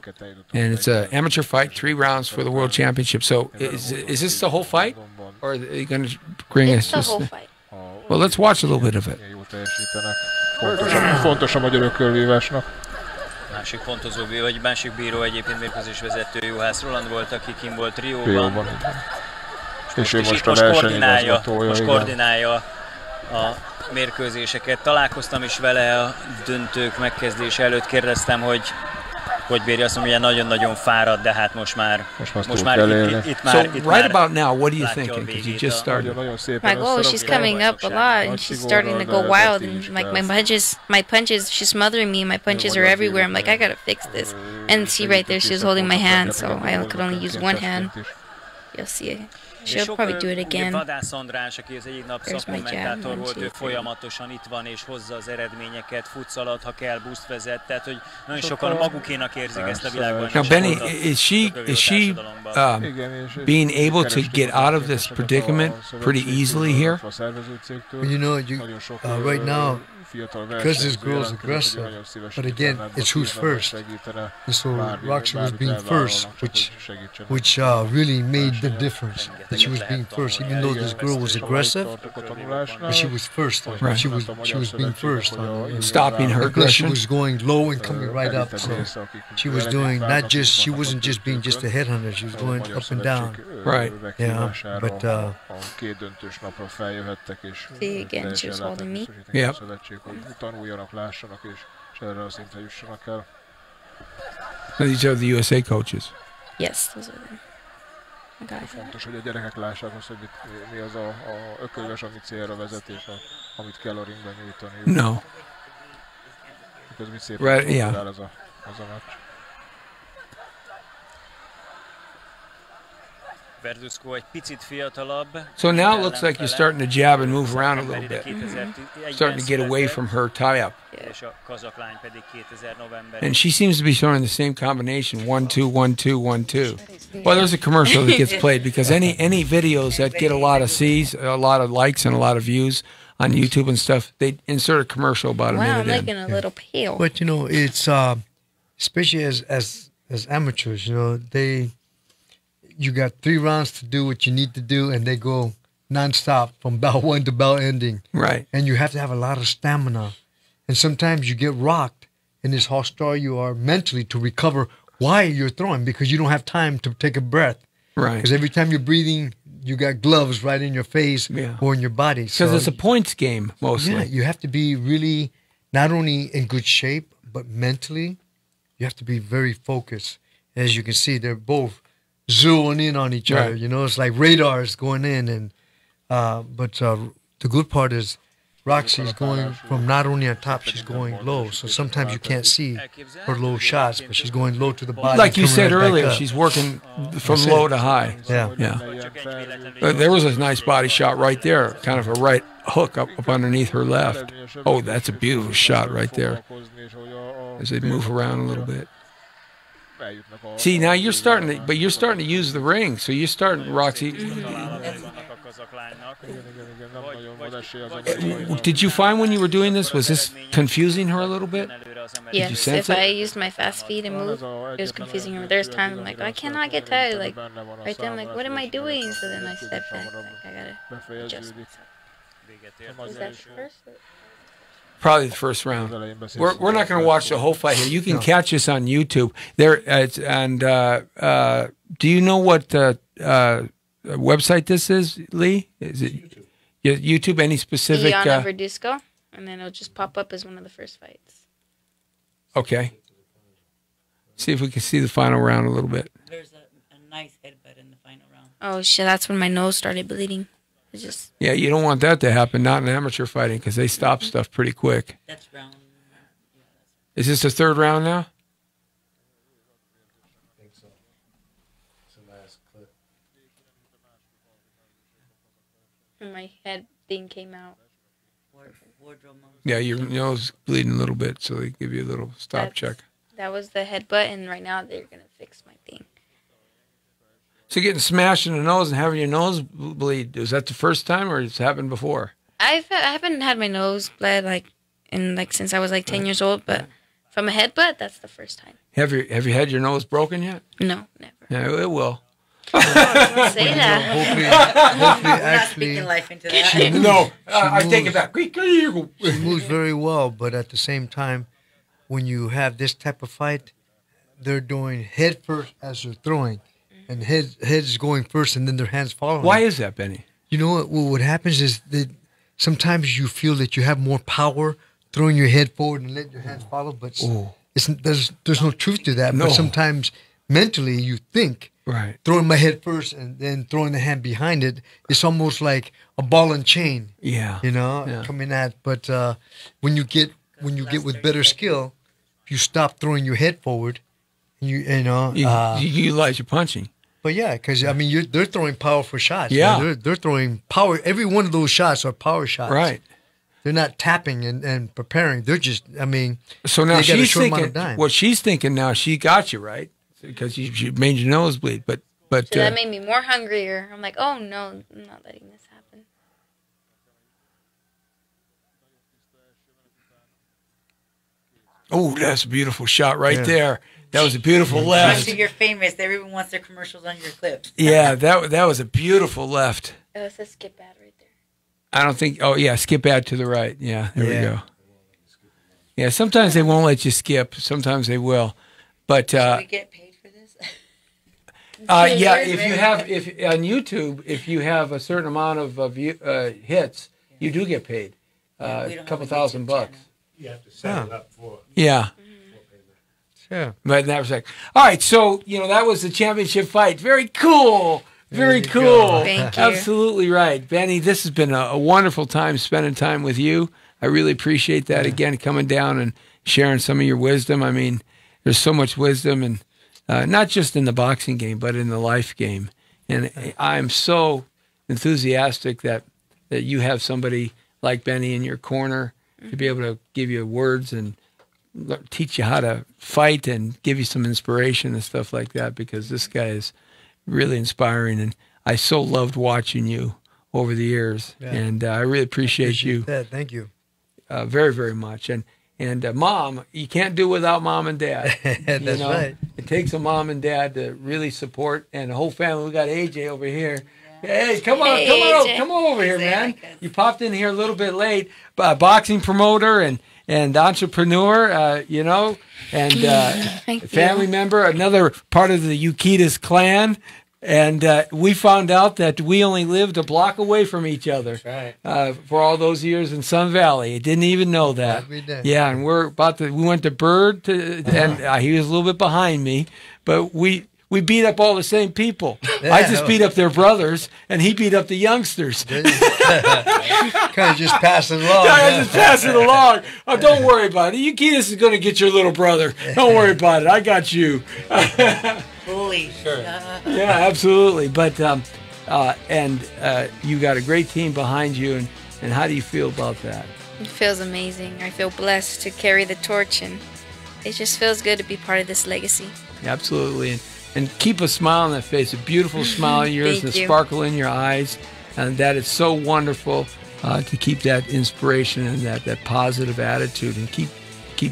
And it's an amateur fight, 3 rounds for the world championship. So is this the whole fight? Or are you going to bring It's us the just... whole fight. Well, let's watch a little bit of it. Fontos a magyar ökölvívásnak. Másik bíró egyébként mérkőzésvezető Juhász Roland volt, aki kim volt Rióban. És ő most a versenyigazgatója. Most koordinálja a mérkőzéseket. Találkoztam is vele a döntők megkezdése előtt, kérdeztem, hogy bírja, azt mondja, nagyon-nagyon fáradt, de hát most már itt már right about now, what are you thinking? Because you just started. Like, oh, she's coming up a lot, and she's starting to go wild, and like my punches, she's smothering me, and my punches are everywhere. I'm like, I gotta fix this. And see right there, she was holding my hand, so I could only use one hand. You'll see it. She'll probably do it again. Vadász András, aki az egyik nap szakkommentátor volt, ő folyamatosan itt van és hozza az eredményeket, futszalad, ha kell, buszt vezet, tehát hogy nagyon sokan magukénak érzik ezt a világbajnokságot. Now, Benny, is she being able to get out of this predicament pretty easily here? You know, right now, because this girl's aggressive, but again, it's who's first. And so Roxy was being first, which really made the difference. That she was being first, even though this girl was aggressive, but she was first. Right. She was being first. Stopping her Because she aggression? was going low and coming right up. So she was doing she wasn't just being just a headhunter. She was going up and down. Right. Yeah, but két döntős napra feljöhettek, és See, again, she was holding me. Yep. szövetség, hogy tanuljanak, lássanak, és erre a szintre jussanak el. These are the USA coaches. Yes, those are them. I got it. Fontos, hogy a gyerekek lássák azt, hogy mi az a ökölyves, ami célra vezet, és amit kell a ringben nyújtani. No. Because mit szépen Right, yeah. az a meccs. Verduzco egy picit fiatalabb. So now it looks like you're starting to jab and move around a little bit. Starting to get away from her tie-up. És a kazak lány pedig 2000 november. And she seems to be throwing the same combination, 1-2, 1-2, 1-2. Well, there's a commercial that gets played because any videos that get a lot of sees, a lot of likes, and a lot of views on YouTube and stuff, they insert a commercial about a Wow, I'm minute looking a little pale. But you know, it's especially as amateurs, you know, you got 3 rounds to do what you need to do, and they go nonstop from bell one to bell ending. Right. And you have to have a lot of stamina. And sometimes you get rocked, and it's how strong you are mentally to recover why you're throwing, because you don't have time to take a breath. Right. Because every time you're breathing, you got gloves right in your face or in your body. Because So it's a points game mostly. yeah, you have to be really not only in good shape, but mentally, you have to be very focused. As you can see, they're both zeroing in on each other. Right. You know, it's like radars going in. And but the good part is Roxy's going from not only on top, she's going low. So sometimes you can't see her low shots, but she's going low to the body. Like you coming said right back earlier, up. she's working from That's low it. to high. Yeah. Yeah. There was a nice body shot right there, kind of a right hook up underneath her left. Oh, that's a beautiful shot right there. As they move around a little bit. See, now you're starting to use the ring. So you're starting, Roxy. Did you find when you were doing this, was this confusing her a little bit? Yes, you sense if it? I used my fast feet and move, it was confusing her. There's times I'm like, I cannot get tired. Like, right then, I'm like, what am I doing? So then I step back. Like, I gotta adjust myself. Was that first? Probably the first round. We're not going to watch the whole fight here. You can catch us on YouTube. Do you know what website this is, Lee? Is it YouTube? Any specific? Iana Verduzco, and then it'll just pop up as one of the first fights. Okay. See if we can see the final round a little bit. There's a nice headbutt in the final round. Oh shit! That's when my nose started bleeding. It's just Yeah, you don't want that to happen. Not in amateur fighting because they stop stuff pretty quick. That's round. Is this the third round now? I think so. It's the last clip. when my head thing came out. Wardrobe. Yeah, your nose bleeding a little bit, so they give you a little stop check. That was the headbutt, and right now they're gonna fix my thing. So getting smashed in the nose and having your nose bleed, is that the first time or it's happened before? I haven't had my nose bled since I was 10 years old, but from a headbutt, that's the first time. Have you had your nose broken yet? No, never. Yeah, it will. Don't say that. Hopefully We're not actually, speaking life into that. No, I take it back. she moves very well, but at the same time, when you have this type of fight, they're doing head first as they're throwing, and head's going first, and then their hands following. Why is that, Benny? You know what happens is that sometimes you feel that you have more power throwing your head forward and letting your hands follow, but there's no truth to that. No. But sometimes mentally you think, Right. throwing my head first and then throwing the hand behind it, it's almost like a ball and chain. Yeah. Coming at. But when you get with better skill, you stop throwing your head forward. You utilize your punching. But yeah, because they're throwing powerful shots. Yeah. They're throwing power. Every one of those shots are power shots. Right. They're not tapping and preparing. They're just. So now they got a she's short amount thinking. of time. What she's thinking now, she got you right because she made your nose bleed. But So that made me more hungrier. I'm like, oh no, I'm not letting this happen. oh, that's a beautiful shot right there. That was a beautiful left. You're famous. Everyone wants their commercials on your clips. Yeah, that was a beautiful left. It says skip ad right there. I don't think. Oh yeah, skip ad to the right. Yeah, there we go. Yeah, sometimes they won't let you skip. Sometimes they will, but Do we get paid for this? yeah. If on YouTube, if you have a certain amount of hits, you do get paid a couple $1,000. You have to set it up for. Yeah. Yeah. But in that respect. All right, so that was the championship fight. Very cool. Very cool. Thank you. Absolutely right. Benny, this has been a wonderful time spending time with you. I really appreciate that again, coming down and sharing some of your wisdom. I mean, there's so much wisdom, and not just in the boxing game, but in the life game. And I'm so enthusiastic that you have somebody like Benny in your corner to be able to give you words and teach you how to fight and give you some inspiration and stuff like that, because this guy is really inspiring, and I so loved watching you over the years, and I really appreciate you. That. Thank you. Very, very much. And Mom, you can't do without Mom and Dad. That's right. It takes a mom and dad to really support, and the whole family. We got AJ over here. Hey, come on over here, man. Because- You popped in here a little bit late. Boxing promoter and entrepreneur, you know, and Thank you. family member, another part of the Yukitas clan. And we found out that we only lived a block away from each other for all those years in Sun Valley. I didn't even know that. We did. Yeah, and we went to Bird, and he was a little bit behind me, but we beat up all the same people. I just beat up their brothers, and he beat up the youngsters. Kind of just passing along. I just pass it along. Oh, don't worry about it. Yukitas is going to get your little brother. Don't worry about it. I got you. Fully. Sure. Yeah, absolutely. But you got a great team behind you, and how do you feel about that? It feels amazing. I feel blessed to carry the torch, and it just feels good to be part of this legacy. Absolutely. And keep a smile on that face, a beautiful smile of yours, Thank the you. sparkle in your eyes, and that is so wonderful to keep that inspiration and that positive attitude, and keep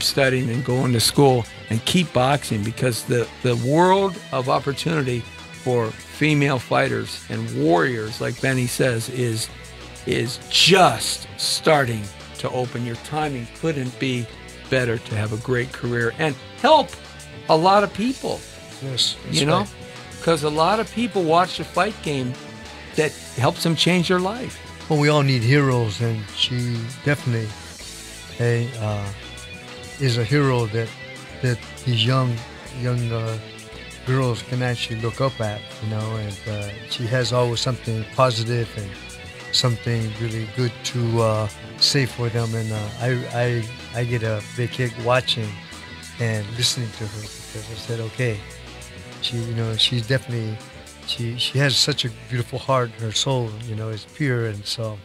studying and going to school and keep boxing, because the world of opportunity for female fighters and warriors, like Benny says, is just starting to open. Your timing couldn't be better to have a great career and help a lot of people. Yes, that's You know, right. because a lot of people watch the fight game that helps them change their life. Well, we all need heroes, and she definitely is a hero that these young girls can actually look up at, you know. And she has always something positive and something really good to say for them. And I get a big kick watching and listening to her, because I said, okay, she's definitely. She has such a beautiful heart. Her soul, is pure, and so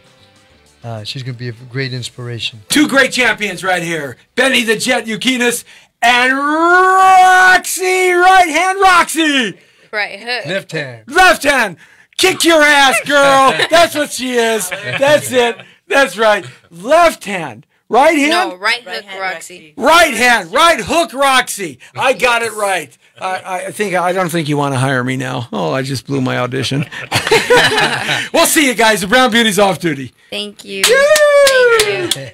she's going to be a great inspiration. Two great champions right here, Benny the Jet Yukitas and Roxy, right hand Roxy. Right hook. Left hand. Left hand, kick your ass, girl. That's what she is. That's it. That's right. Left hand. Right hand? No, right Right hook, hand, Roxy. Right hand, right hook, Roxy. I got it right. I don't think you want to hire me now. Oh, I just blew my audition. We'll see you guys. The Brown Beauty's off duty. Thank you. Thank you.